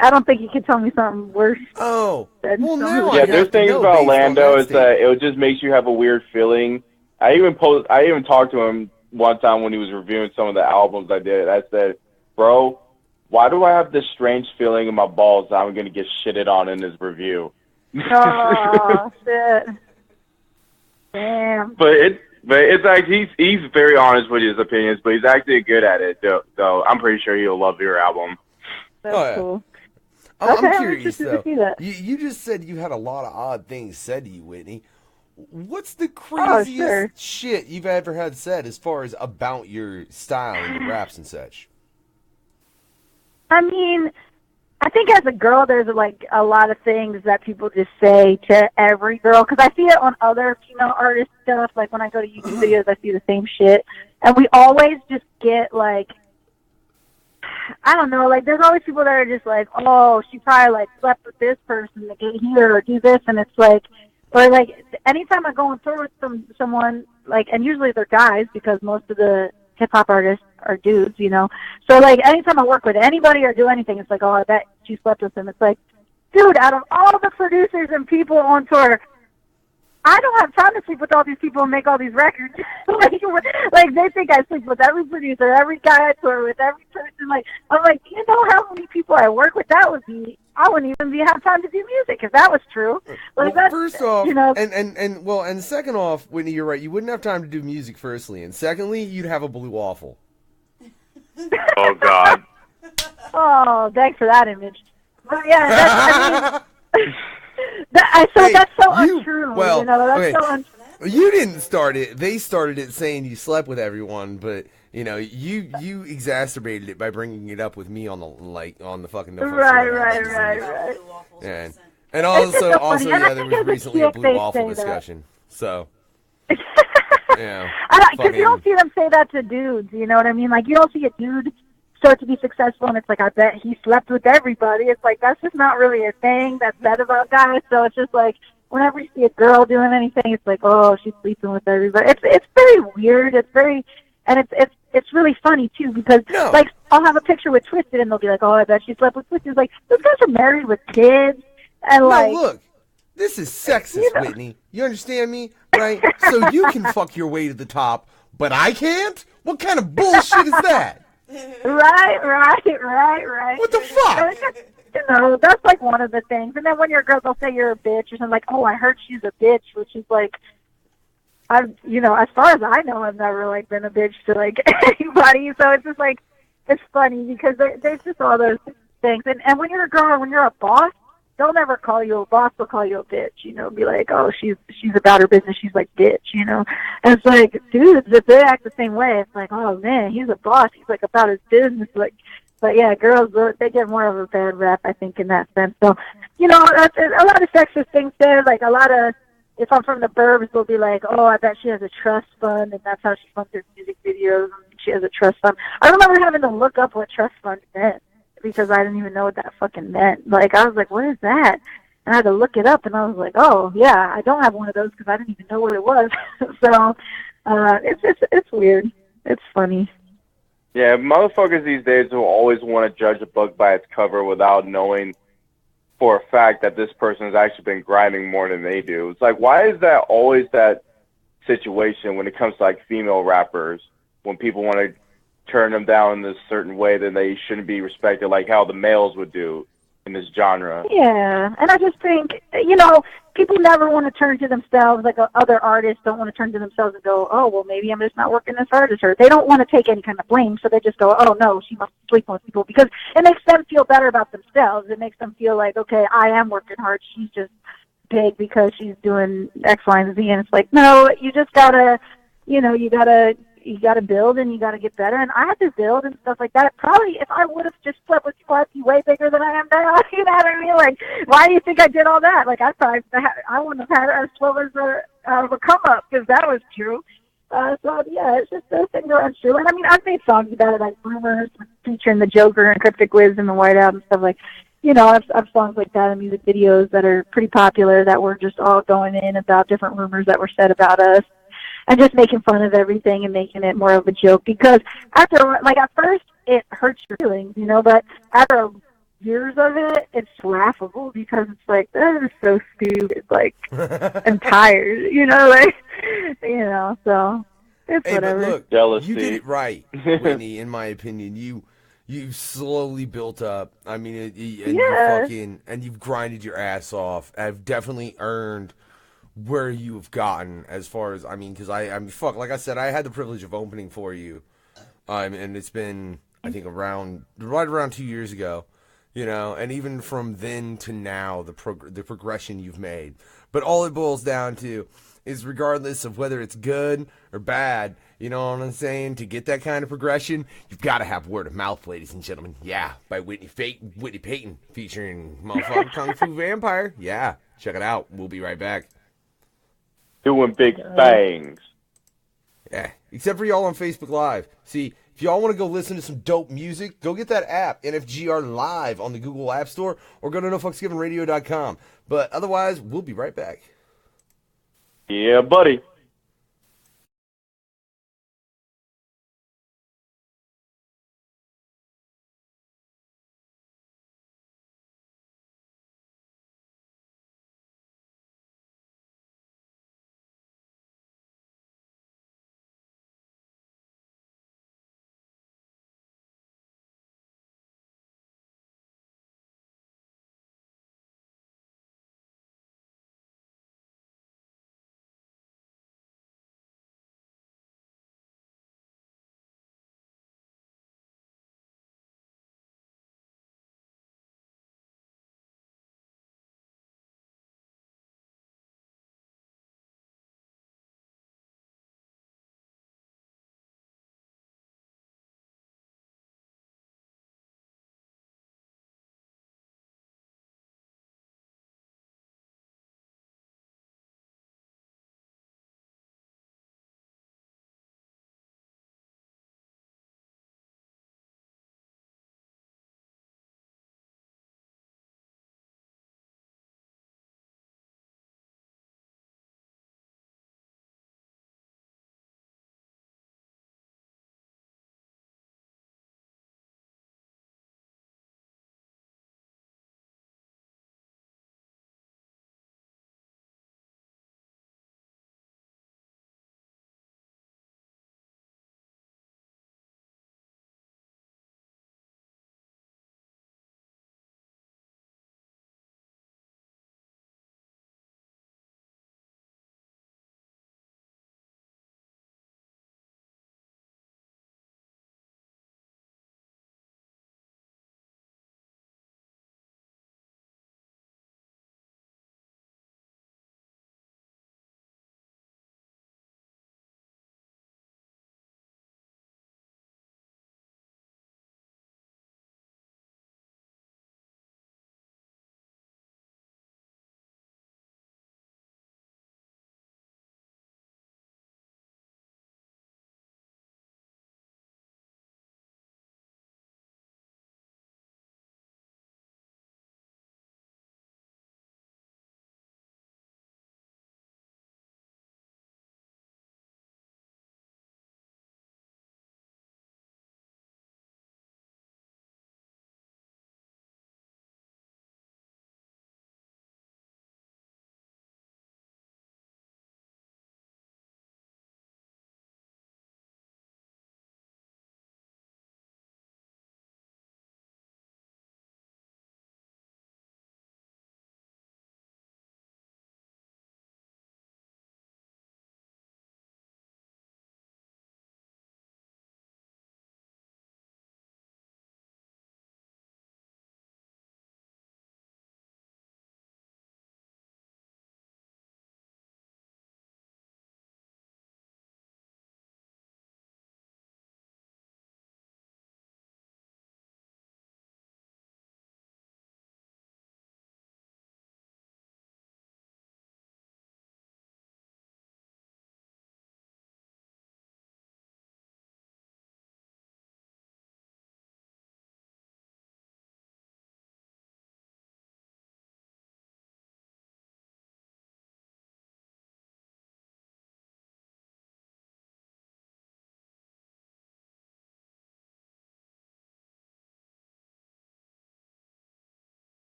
Speaker 19: I don't think he can tell me something worse.
Speaker 17: Oh,
Speaker 19: well,
Speaker 17: no.
Speaker 18: Yeah, there's things about Lando is that it just makes you have a weird feeling. I even talked to him one time when he was reviewing some of the albums I did. I said, bro, why do I have this strange feeling in my balls that I'm going to get shitted on in this review?
Speaker 19: Oh, shit. Damn.
Speaker 18: But it's like he's very honest with his opinions, but he's actually good at it. So I'm pretty sure he'll love your album.
Speaker 19: That's cool.
Speaker 17: I'm
Speaker 19: Okay,
Speaker 17: curious,
Speaker 19: I'm
Speaker 17: though.
Speaker 19: interested to see that.
Speaker 17: You just said you had a lot of odd things said to you, Whitney. What's the craziest shit you've ever had said as far as about your style and your raps and such?
Speaker 19: I mean, I think as a girl, there's like a lot of things that people just say to every girl. Because I see it on other female artist stuff. Like when I go to YouTube videos, I see the same shit. And we always just get like, I don't know, like there's always people that are just like, oh, she probably like slept with this person to get here or do this. And it's like, or like anytime I go on tour with someone, like, and usually they're guys because most of the hip-hop artists are dudes, you know. So, like, anytime I work with anybody or do anything, it's like, oh, I bet she slept with him. It's like, dude, out of all the producers and people on tour, I don't have time to sleep with all these people and make all these records. like, they think I sleep with every producer, every guy I tour with, every person. Like, I'm like, do you know how many people I work with? That would be, I wouldn't even have time to do music if that was true. Like,
Speaker 17: Well, first off,
Speaker 19: you know,
Speaker 17: and second off, Whitney, you're right. You wouldn't have time to do music, firstly. And secondly, you'd have a blue waffle.
Speaker 18: Oh, God.
Speaker 19: Oh, thanks for that image. But yeah, that's, I mean, that's so untrue.
Speaker 17: Well,
Speaker 19: you know, that's
Speaker 17: okay.
Speaker 19: so untrue.
Speaker 17: You didn't start it. They started it saying you slept with everyone, but you know, you exacerbated it by bringing it up with me on the fucking No Fucks
Speaker 19: Right.
Speaker 17: And also
Speaker 19: funny. And I
Speaker 17: there
Speaker 19: think
Speaker 17: was
Speaker 19: as a
Speaker 17: recently a
Speaker 19: chick,
Speaker 17: blue
Speaker 19: they
Speaker 17: waffle
Speaker 19: say that.
Speaker 17: discussion. So yeah,
Speaker 19: Because you don't see them say that to dudes, you know what I mean? Like, you don't see a dude start to be successful, and it's like, I bet he slept with everybody. It's like, that's just not really a thing that's said about guys. So it's just like, whenever you see a girl doing anything, it's like, oh, she's sleeping with everybody. It's very weird. It's very, and it's really funny too, because like, I'll have a picture with Twisted, and they'll be like, oh, I bet she slept with Twisted. It's like, those guys are married with kids, and like,
Speaker 17: look. This is sexist, Whitney. You understand me? Right? So you can fuck your way to the top, but I can't? What kind of bullshit is that?
Speaker 19: Right.
Speaker 17: What the fuck?
Speaker 19: You know, that's like one of the things. And then when you're a girl, they'll say you're a bitch, or something like, oh, I heard she's a bitch, which is like, you know, as far as I know, I've never like been a bitch to like anybody. So it's just like, it's funny because there's just all those things. And when you're a girl, when you're a boss, they'll never call you a boss. They'll call you a bitch. You know, be like, oh, she's about her business. She's like, bitch. You know, and it's like, dudes, if they act the same way, it's like, oh man, he's a boss. He's like about his business. Like, but yeah, girls, they get more of a bad rap, I think, in that sense. So, you know, that's a lot of sexist things there. Like a lot of, if I'm from the burbs, they'll be like, oh, I bet she has a trust fund, and that's how she funds her music videos. And she has a trust fund. I remember having to look up what trust fund meant, because I didn't even know what that fucking meant. Like, I was like, what is that? And I had to look it up, and I was like, oh, yeah, I don't have one of those because I didn't even know what it was. So, it's weird. It's funny.
Speaker 18: Yeah, motherfuckers these days will always want to judge a book by its cover without knowing for a fact that this person has actually been grinding more than they do. It's like, why is that always that situation when it comes to like female rappers, when people want to turn them down in a certain way, then they shouldn't be respected like how the males would do in this genre?
Speaker 19: Yeah, and I just think, people never want to turn to themselves, like other artists don't want to turn to themselves and go, oh, well, maybe I'm just not working as hard as her. They don't want to take any kind of blame, so they just go, oh, no, she must be sleeping with people, because it makes them feel better about themselves. It makes them feel like, okay, I am working hard. She's just big because she's doing X, Y, and Z, and it's like, no, you just gotta, you gotta build and you gotta get better. And I had to build and stuff like that. Probably if I would have just slept with people, I'd be way bigger than I am now. You know what I mean? Like, why do you think I did all that? Like, I wouldn't have had as slow as a come up, because that was true. So yeah, it's just those things are untrue. And I mean, I've made songs about it, like Rumors, featuring the Joker and Cryptic Wiz and the Whiteout and stuff like. I've songs like that and music videos that are pretty popular that were just all going in about different rumors that were said about us, and just making fun of everything and making it more of a joke. Because at first it hurts your feelings, but after years of it, it's laughable, because it's like, that is so stupid. Like, I'm tired, so it's whatever.
Speaker 17: But look,
Speaker 18: Jealousy.
Speaker 17: you did it right, Whitney. In my opinion, you slowly built up. I mean, you've grinded your ass off. I've definitely earned where you've gotten, as far as, because like I said, I had the privilege of opening for you, and it's been, I think, right around 2 years ago, and even from then to now, the progression you've made. But all it boils down to is, regardless of whether it's good or bad, you know what I'm saying? To get that kind of progression, you've got to have word of mouth, ladies and gentlemen. Yeah, by Whitney Peyton, featuring motherfucking Kung Fu Vampire. Yeah, check it out. We'll be right back.
Speaker 18: Doing big things.
Speaker 17: Yeah, except for y'all on Facebook Live. See, if y'all want to go listen to some dope music, go get that app, NFGR Live, on the Google App Store, or go to NoFucksGivenRadio.com. But otherwise, we'll be right back.
Speaker 18: Yeah, buddy.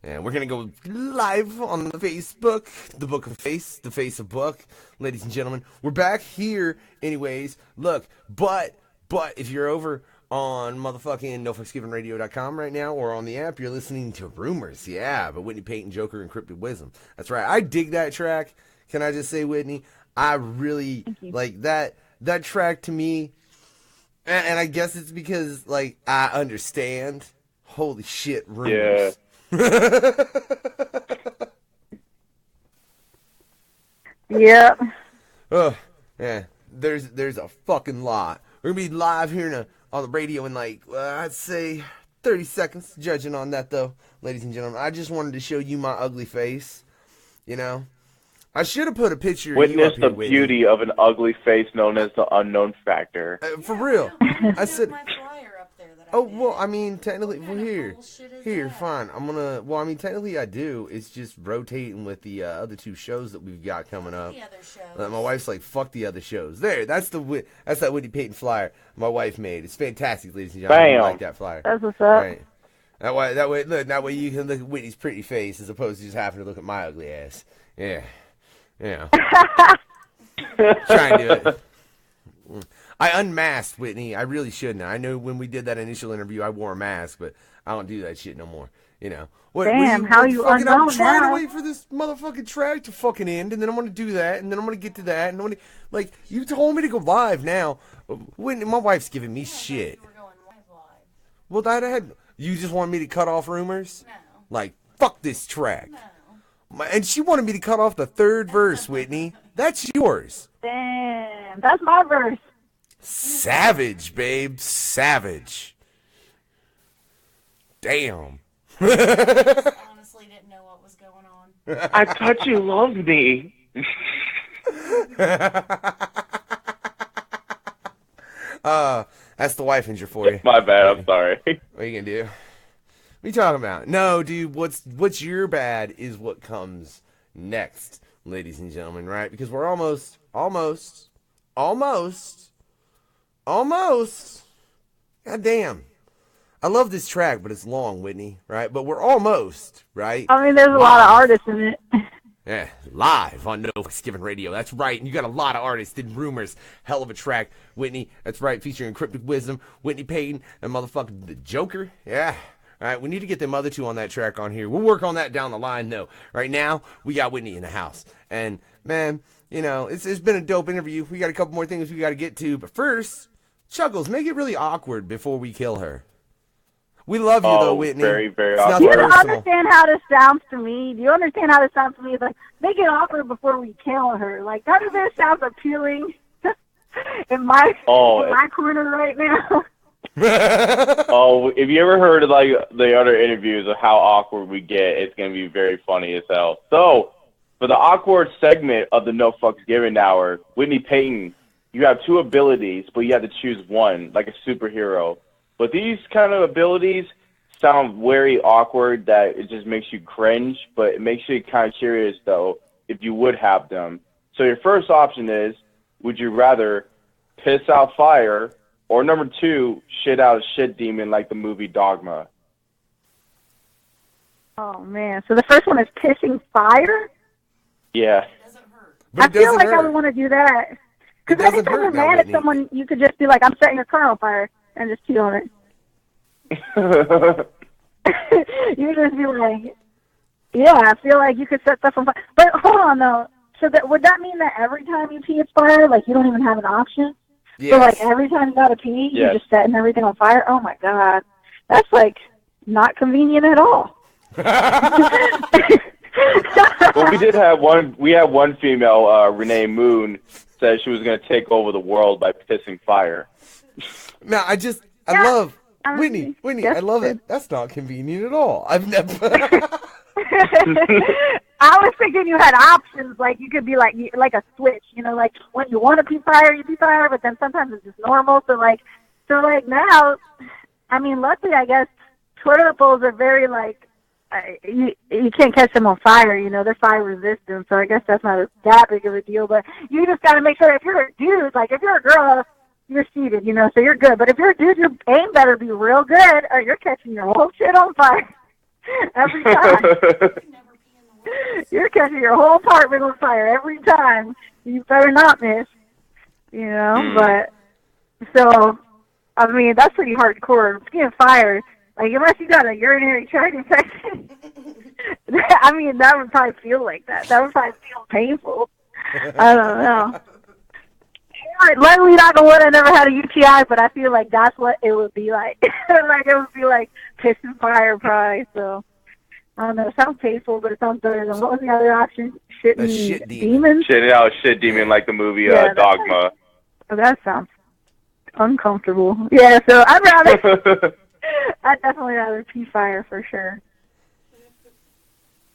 Speaker 17: And we're going to go live on the Facebook, the Book of Face, the Face of Book. Ladies and gentlemen, we're back here anyways. Look, but if you're over on motherfucking NoFucksGivenRadio.com right now or on the app, you're listening to Rumors. Yeah, but Whitney Peyton, Joker, and Encrypted Wisdom. That's right. I dig that track. Can I just say, Whitney, I really like that track to me. And I guess it's because, like, I understand. Holy shit, Rumors.
Speaker 19: Yeah.
Speaker 17: Oh, yeah. There's a fucking lot. We're gonna be live here on the radio in like I'd say 30 seconds. Judging on that though, ladies and gentlemen, I just wanted to show you my ugly face. You know, I should have put a picture.
Speaker 18: Witness
Speaker 17: of you
Speaker 18: the beauty of an ugly face known as the unknown factor.
Speaker 17: For real, I said. Oh, well, I mean, technically, well, here, fine. Well, I mean, technically I do. It's just rotating with the other two shows that we've got coming up.
Speaker 12: The other shows.
Speaker 17: My wife's like, fuck the other shows. There, that's that Whitney Peyton flyer my wife made. It's fantastic, ladies and gentlemen.
Speaker 18: Bam.
Speaker 17: I like that flyer.
Speaker 19: That's what's up.
Speaker 17: Right. That way you can look at Whitney's pretty face as opposed to just having to look at my ugly ass. Yeah. Yeah. Try and do it. I unmasked, Whitney. I really shouldn't. I know when we did that initial interview, I wore a mask, but I don't do that shit no more. You know.
Speaker 19: Damn, how you unknown
Speaker 17: I'm trying
Speaker 19: now?
Speaker 17: to wait for this motherfucking track to fucking end, and then I'm going to do that, and then I'm going to get to that, and like, you told me to go live now. Whitney, my wife's giving me shit. Well, you just wanted me to cut off Rumors?
Speaker 12: No.
Speaker 17: Like, fuck this track.
Speaker 12: No.
Speaker 17: And she wanted me to cut off the third verse, Whitney. That's yours.
Speaker 19: Damn, that's my verse.
Speaker 17: Savage, babe. Savage. Damn.
Speaker 12: Honestly didn't know what was going on.
Speaker 18: I thought you loved me.
Speaker 17: That's the wife injure for you.
Speaker 18: My bad, I'm sorry.
Speaker 17: What are you gonna do? What are you talking about? No, dude, what's your bad is what comes next, ladies and gentlemen, right? Because we're almost. God damn. I love this track, but it's long, Whitney, right? But we're almost, right?
Speaker 19: I mean, there's a lot of artists in it.
Speaker 17: Yeah, live on No Fucksgiven Radio. That's right. And you got a lot of artists in Rumors. Hell of a track, Whitney. That's right. Featuring Encrypted Wisdom, Whitney Peyton, and motherfucking the Joker. Yeah. All right, we need to get them other two on that track on here. We'll work on that down the line, though. Right now, we got Whitney in the house. And, man, you know, it's been a dope interview. We got a couple more things we got to get to. But first, Chuckklez, make it really awkward before we kill her. We love you, though, Whitney.
Speaker 18: Very, very
Speaker 17: it's
Speaker 18: awkward.
Speaker 19: Do you understand how this sounds to me? Do you understand how this sounds to me? It's like, make it awkward before we kill her. Like, none of this sounds appealing in my corner right now.
Speaker 18: If you ever heard of like the other interviews of how awkward we get, it's gonna be very funny as hell. So, for the awkward segment of the No Fucks Given Hour, Whitney Peyton, you have two abilities, but you have to choose one, like a superhero. But these kind of abilities sound very awkward that it just makes you cringe, but it makes you kind of curious though if you would have them. So your first option is, would you rather piss out fire? Or number two, shit out a shit demon like the movie Dogma.
Speaker 19: Oh, man. So the first one is pissing fire?
Speaker 18: Yeah.
Speaker 19: I feel like I would want to do that. Because anytime you're mad at someone, you could just be like, I'm setting your car on fire, and just pee on it. You just be like, yeah, I feel like you could set stuff on fire. But hold on, though. So would that mean that every time you pee, it's fire? Like, you don't even have an option?
Speaker 17: Yes.
Speaker 19: So, like, every time you got to pee, you're just setting everything on fire? Oh, my God. That's, like, not convenient at all.
Speaker 18: Well, we had one female, Renee Moon, said she was going to take over the world by pissing fire.
Speaker 17: No, I love, Whitney, I love it. That's not convenient at all. I've never...
Speaker 19: I was thinking you had options, like you could be like a switch, you know, like when you want to be fire, you be fire, but then sometimes it's just normal. So now, I mean, luckily, I guess toilet bowls are very like you can't catch them on fire, you know, they're fire resistant. So I guess that's not that big of a deal. But you just got to make sure if you're a dude, like if you're a girl, you're seated, you know, so you're good. But if you're a dude, your aim better be real good, or you're catching your whole shit on fire. Every time. You're catching your whole apartment on fire every time. You better not miss. You know, but so I mean that's pretty hardcore. Getting fired, like unless you got a urinary tract infection. I mean that would probably feel like that. That would probably feel painful. I don't know. Luckily, knock on wood, I never had a UTI, but I feel like that's what it would be like. Like it would be like piss and fire, probably. So I don't know. It sounds painful, but it sounds better than what was the other option? Shit demon.
Speaker 18: Shit demon, like the movie Dogma.
Speaker 19: Oh, that sounds uncomfortable. Yeah, so I'd definitely rather pee fire for sure.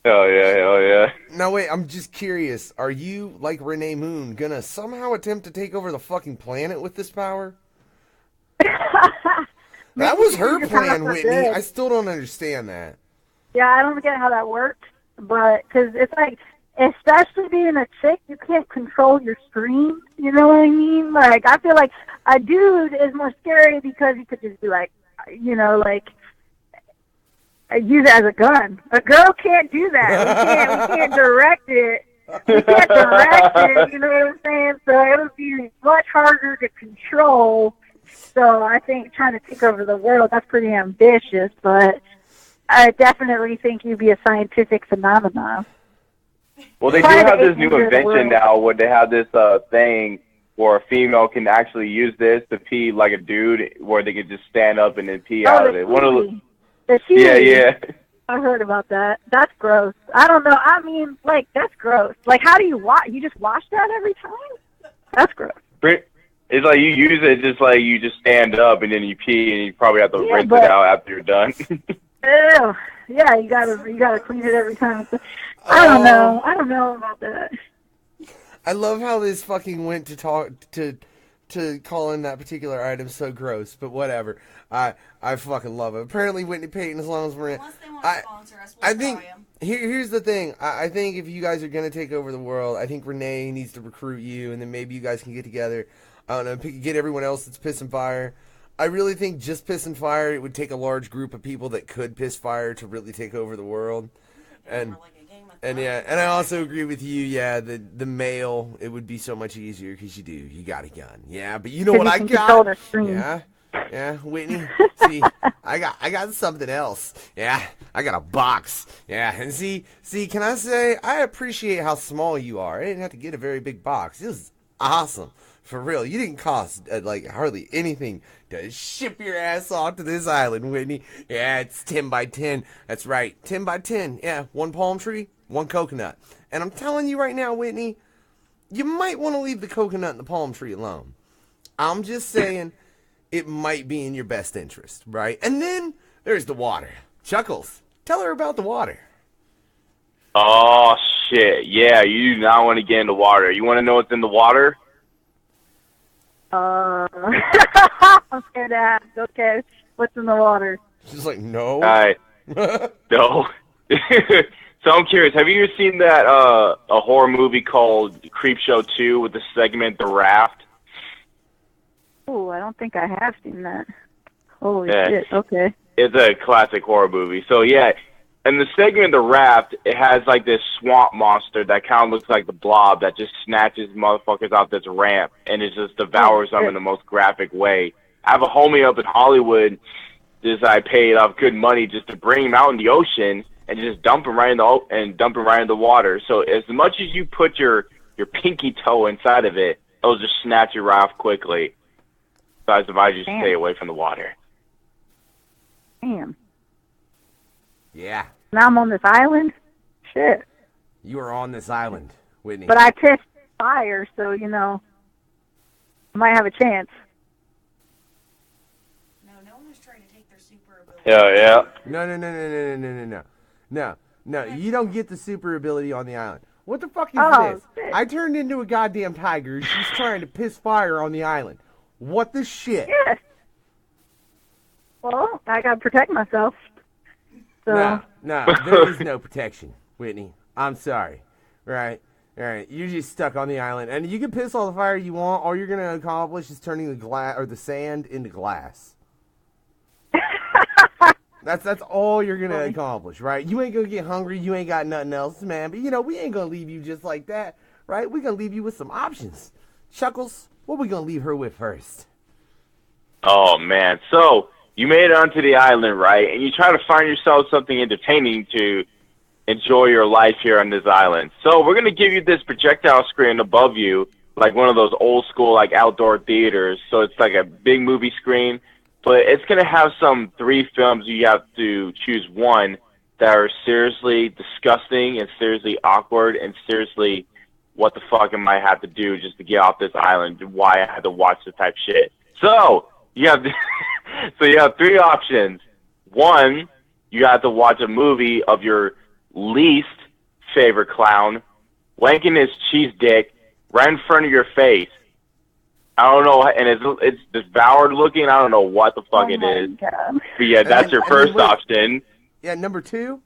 Speaker 18: Hell yeah.
Speaker 17: Now wait, I'm just curious. Are you, like Renee Moon, gonna somehow attempt to take over the fucking planet with this power? That was her plan, Whitney. I still don't understand that.
Speaker 19: Yeah, I don't get how that works, but because it's like, especially being a chick, you can't control your screams. You know what I mean? Like, I feel like a dude is more scary because you could just be like, you know, like, use it as a gun. A girl can't do that. We can't direct it. We can't direct it, you know what I'm saying? So it would be much harder to control. So I think trying to take over the world, that's pretty ambitious, but I definitely think you'd be a scientific phenomenon.
Speaker 18: Well, they do have this new invention now where they have this thing where a female can actually use this to pee like a dude, where they can just stand up and then pee out of it. Yeah.
Speaker 19: I heard about that. That's gross. I don't know. I mean, like, that's gross. Like, how do you wash? You just wash that every time? That's gross.
Speaker 18: It's like you use it just like you just stand up and then you pee and you probably have to rinse it out after you're done.
Speaker 19: Ew. Yeah, you gotta clean it every time. I don't know. I don't know about that.
Speaker 17: I love how this fucking went to talk to calling that particular item so gross, but whatever. I fucking love it. Apparently Whitney Peyton, as long as we're in, I think here's the thing. I think if you guys are gonna take over the world, I think Renee needs to recruit you, and then maybe you guys can get together. I don't know, get everyone else that's piss and fire. I really think just piss and fire, it would take a large group of people that could piss fire to really take over the world. And I also agree with you. Yeah, the male, it would be so much easier because you got a gun. Yeah, but you know what I got? Yeah, Whitney. See, I got something else. Yeah, I got a box. Yeah, and see, can I say I appreciate how small you are. I didn't have to get a very big box. This is awesome. For real, you didn't cost like hardly anything to ship your ass off to this island, Whitney. Yeah, it's 10 by 10. That's right, 10 by 10. Yeah, one palm tree, one coconut. And I'm telling you right now, Whitney, you might want to leave the coconut and the palm tree alone. I'm just saying it might be in your best interest, right? And then there's the water. Chuckles, tell her about the water.
Speaker 18: Oh, shit. Yeah, you do not want to get in the water. You want to know what's in the water?
Speaker 19: I'm scared to ask. Okay, what's in the water?
Speaker 17: She's like, no.
Speaker 18: No. So I'm curious, have you ever seen that a horror movie called Creepshow 2 with the segment The Raft?
Speaker 19: Oh, I don't think I have seen that. Holy shit, okay.
Speaker 18: It's a classic horror movie. So yeah, in the segment The Raft, it has like this swamp monster that kind of looks like the Blob that just snatches motherfuckers off this ramp and it just devours them in the most graphic way. I have a homie up in Hollywood, I paid off good money just to bring him out in the ocean and just dump him right in the water. So as much as you put your pinky toe inside of it, it'll just snatch you right off quickly. So I advise you to stay away from the water.
Speaker 19: Damn.
Speaker 17: Yeah.
Speaker 19: Now I'm on this island? Shit.
Speaker 17: You are on this island, Whitney.
Speaker 19: But I pissed fire, so, you know, I might have a chance.
Speaker 12: No one was trying to take their super ability.
Speaker 18: Yeah.
Speaker 17: No, you don't get the super ability on the island. What the fuck is this?
Speaker 19: Shit.
Speaker 17: I turned into a goddamn tiger. She's trying to piss fire on the island. What the shit?
Speaker 19: Yes. Well, I gotta protect myself. So.
Speaker 17: No, there is no protection, Whitney. I'm sorry. Right. You're just stuck on the island, and you can piss all the fire you want. All you're gonna accomplish is turning the sand into glass. That's all you're gonna accomplish, right? You ain't gonna get hungry. You ain't got nothing else, man. But we ain't gonna leave you just like that, right? We're gonna leave you with some options. Chuckles, what we gonna leave her with first?
Speaker 18: Oh man, so you made it onto the island, right? And you try to find yourself something entertaining to enjoy your life here on this island. So we're gonna give you this projectile screen above you, like one of those old school like outdoor theaters. So it's like a big movie screen, but it's gonna have some 3 films. You have to choose one that are seriously disgusting and seriously awkward and seriously what the fuck am I have to do just to get off this island? Why I had to watch this type of shit. So you have you have 3 options. One, you have to watch a movie of your least favorite clown wanking his cheese dick right in front of your face. I don't know, and it's devoured looking. I don't know what the fuck it is.
Speaker 19: God.
Speaker 18: But yeah, that's your first option.
Speaker 17: Yeah, number two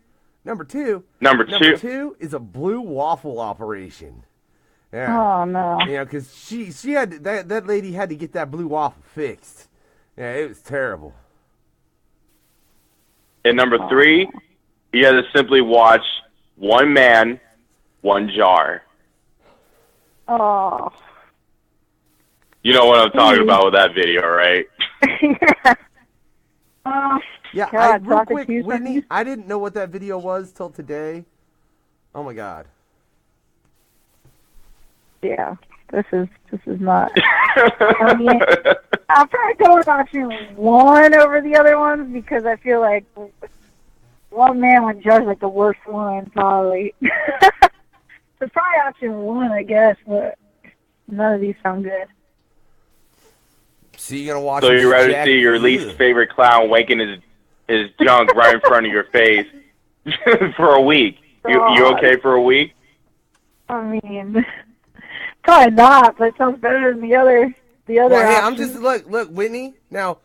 Speaker 17: is a blue waffle operation. Yeah.
Speaker 19: Oh no.
Speaker 17: Because she had that lady had to get that blue waffle fixed. Yeah, it was terrible.
Speaker 18: And number 3, you have to simply watch One Man, One Jar.
Speaker 19: Oh.
Speaker 18: You know what I'm talking about with that video, right?
Speaker 17: Yeah,
Speaker 19: God,
Speaker 17: real quick, Whitney, I didn't know what that video was till today. Oh my God.
Speaker 19: Yeah, this is not. I mean, I'll probably go with option 1 over the other ones because I feel like One Man, One Jar is like the worst one, probably. So probably option 1, I guess, but none of these sound good.
Speaker 17: So you're gonna watch?
Speaker 18: So you'd rather see your least favorite clown wanking his junk right in front of your face for a week? You okay for a week?
Speaker 19: I mean, probably not, but it sounds better than the other. Well,
Speaker 17: hey, I'm just look, Whitney. Now,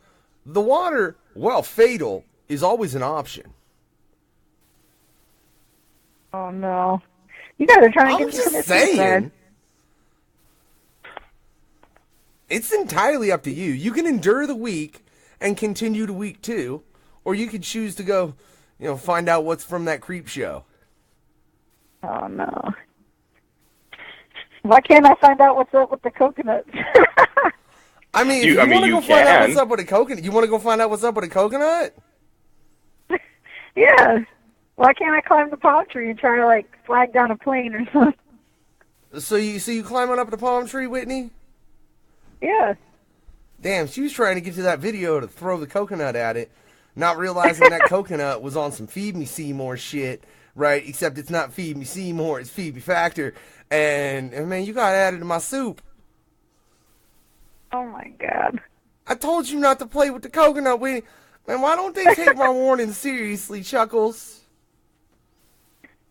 Speaker 17: the water, well, fatal is always an option.
Speaker 19: Oh no, you gotta try and get
Speaker 17: I'm just saying. It's entirely up to you. You can endure the week and continue to week 2, or you could choose to go, find out what's from that creep show.
Speaker 19: Oh no. Why can't I find out what's up with the coconuts?
Speaker 17: I mean, if you want to go find out what's up with a coconut, you want to go find out what's up with a coconut?
Speaker 19: Yeah. Why can't I climb the palm tree and try to flag down a plane or something?
Speaker 17: So you climbing up the palm tree, Whitney?
Speaker 19: Yeah.
Speaker 17: Damn, she was trying to get to that video to throw the coconut at it, not realizing that coconut was on some Feed Me Seymour shit, right? Except it's not Feed Me Seymour, it's Feed Me Factor. And man, you got added to my soup.
Speaker 19: Oh my God.
Speaker 17: I told you not to play with the coconut, Whitney. Man, why don't they take my warning seriously, Chuckles?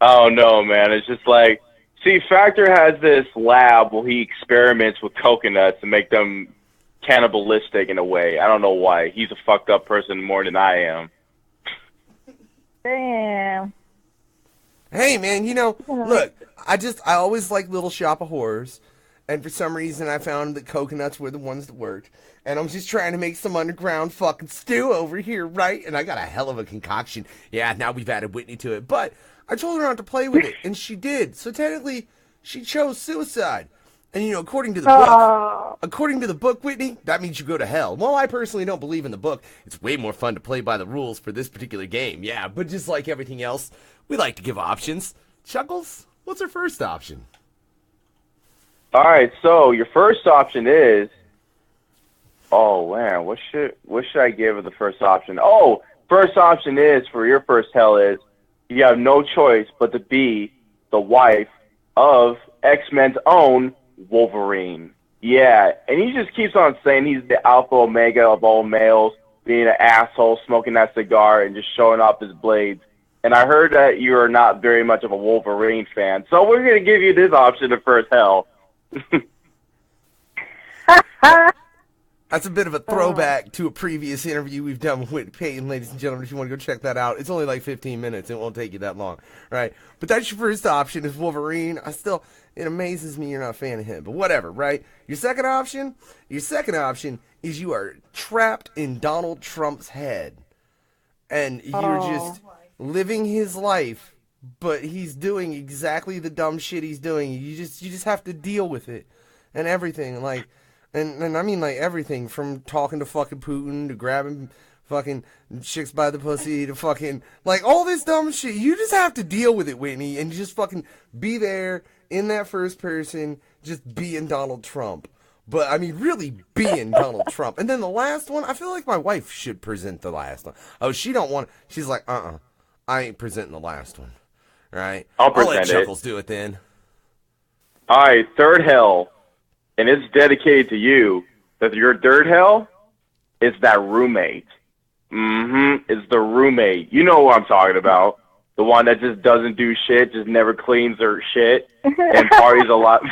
Speaker 18: Oh no, man. It's just see, Factor has this lab where he experiments with coconuts to make them cannibalistic in a way. I don't know why. He's a fucked up person more than I am.
Speaker 19: Damn.
Speaker 17: Hey, man, look, I always like Little Shop of Horrors, and for some reason I found that coconuts were the ones that worked, and I'm just trying to make some underground fucking stew over here, right? And I got a hell of a concoction. Yeah, now we've added Whitney to it, but I told her not to play with it, and she did. So technically, she chose suicide. And according to the book, Whitney, that means you go to hell. Well, I personally don't believe in the book. It's way more fun to play by the rules for this particular game. Yeah, but just like everything else, we like to give options. Chuckles, what's our first option?
Speaker 18: All right, so your first option is, oh man, what should I give her the first option? Oh, first option is for your first hell is you have no choice but to be the wife of X-Men's own Wolverine. Yeah, and he just keeps on saying he's the alpha omega of all males, being an asshole, smoking that cigar, and just showing off his blades. And I heard that you are not very much of a Wolverine fan, so we're going to give you this option of first hell.
Speaker 17: That's a bit of a throwback to a previous interview we've done with Whitney Peyton, ladies and gentlemen. If you want to go check that out, it's only 15 minutes. It won't take you that long, right? But that's your first option is Wolverine. It amazes me you're not a fan of him, but whatever, right? Your second option is you are trapped in Donald Trump's head. and you're just living his life, but he's doing exactly the dumb shit he's doing. You just have to deal with it and everything. Like, and I mean like everything from talking to fucking Putin to grabbing fucking chicks by the pussy to fucking like all this dumb shit. You just have to deal with it, Whitney, and just fucking be there in that first person, just being Donald Trump. But, I mean, really being Donald Trump. And then the last one, I feel like my wife should present the last one. Oh, she don't want, she's like, I ain't presenting the last one. Right?
Speaker 18: I'll
Speaker 17: let
Speaker 18: present
Speaker 17: Chuckles do it then.
Speaker 18: All right, third hell, and it's dedicated to you. That your third hell is that roommate. It's the roommate. You know what I'm talking about. The one that just doesn't do shit, just never cleans their shit, and parties a lot.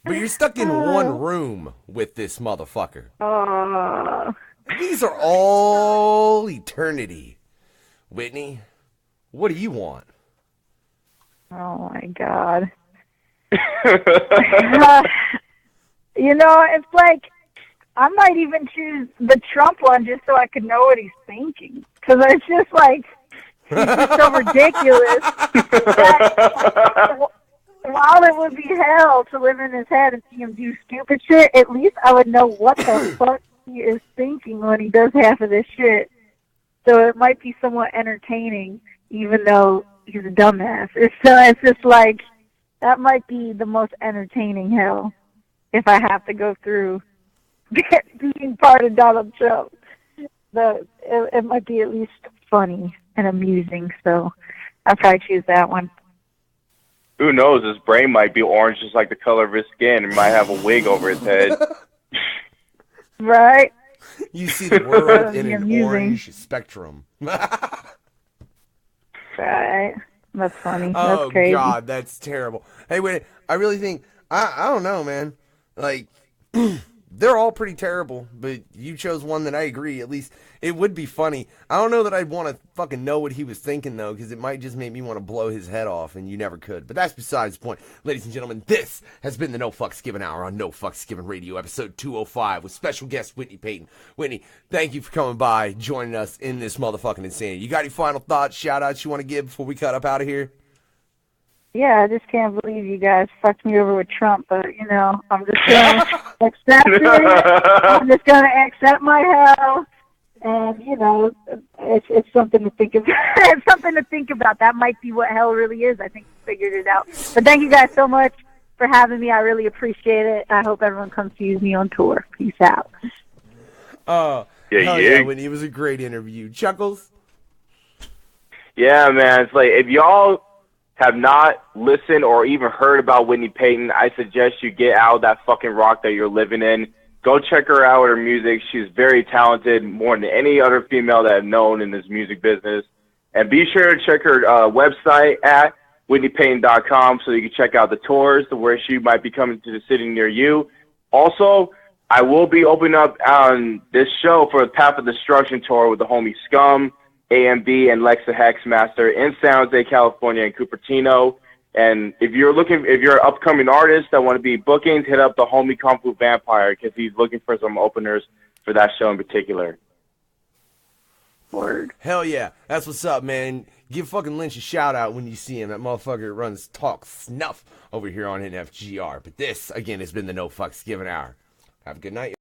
Speaker 17: But you're stuck in one room with this motherfucker. These are all eternity. Whitney, what do you want?
Speaker 19: Oh, my God. You know, it's like, I might even choose the Trump one just so I could know what he's thinking. Because it's just like, he's just so ridiculous. While it would be hell to live in his head and see him do stupid shit, at least I would know what the fuck he is thinking when he does half of this shit. So it might be somewhat entertaining, even though he's a dumbass. It's just like, that might be the most entertaining hell if I have to go through being part of Donald Trump. It might be at least funny and amusing, so I'll probably choose that one.
Speaker 18: Who knows? His brain might be orange just like the color of his skin. He might have a wig over his head.
Speaker 19: Right?
Speaker 17: You see the world in an orange spectrum.
Speaker 19: Right. That's funny.
Speaker 17: Oh,
Speaker 19: that's crazy.
Speaker 17: God, that's terrible. Hey, wait, I really think, I don't know, man. Like, they're all pretty terrible, but you chose one that I agree. At least it would be funny. I don't know that I'd want to fucking know what he was thinking, though, because it might just make me want to blow his head off, and you never could. But that's besides the point. Ladies and gentlemen, this has been the No Fucks Given Hour on No Fucks Given Radio, episode 205, with special guest Whitney Peyton. Whitney, thank you for coming by, joining us in this motherfucking insanity. You got any final thoughts, shout-outs you want to give before we cut up out of here?
Speaker 19: Yeah, I just can't believe you guys fucked me over with Trump, but, you know, I'm just going to accept it. I'm just going to accept my hell. And, you know, it's something to think about. It's something to think about. That might be what hell really is. I think you figured it out. But thank you guys so much for having me. I really appreciate it. I hope everyone comes to use me on tour. Peace out.
Speaker 17: Yeah, Whitney, it was a great interview. Chuckles?
Speaker 18: Yeah, man. It's like, if y'all have not listened or even heard about Whitney Peyton, I suggest you get out of that fucking rock that you're living in. Go check her out with her music. She's very talented, more than any other female that I've known in this music business. And be sure to check her website at WhitneyPayton.com so you can check out the tours, to where she might be coming to the city near you. Also, I will be opening up on this show for the Path of Destruction tour with the homie Scum, AMB, and Lexa Hexmaster in San Jose, California, and Cupertino. And if you're an upcoming artist that want to be bookings, hit up the homie Kung Fu Vampire, because he's looking for some openers for that show in particular.
Speaker 19: Word.
Speaker 17: Hell yeah. That's what's up, man. Give fucking Lynch a shout out when you see him. That motherfucker runs Talk Snuff over here on NFGR. But this, again, has been the No Fucks Given Hour. Have a good night.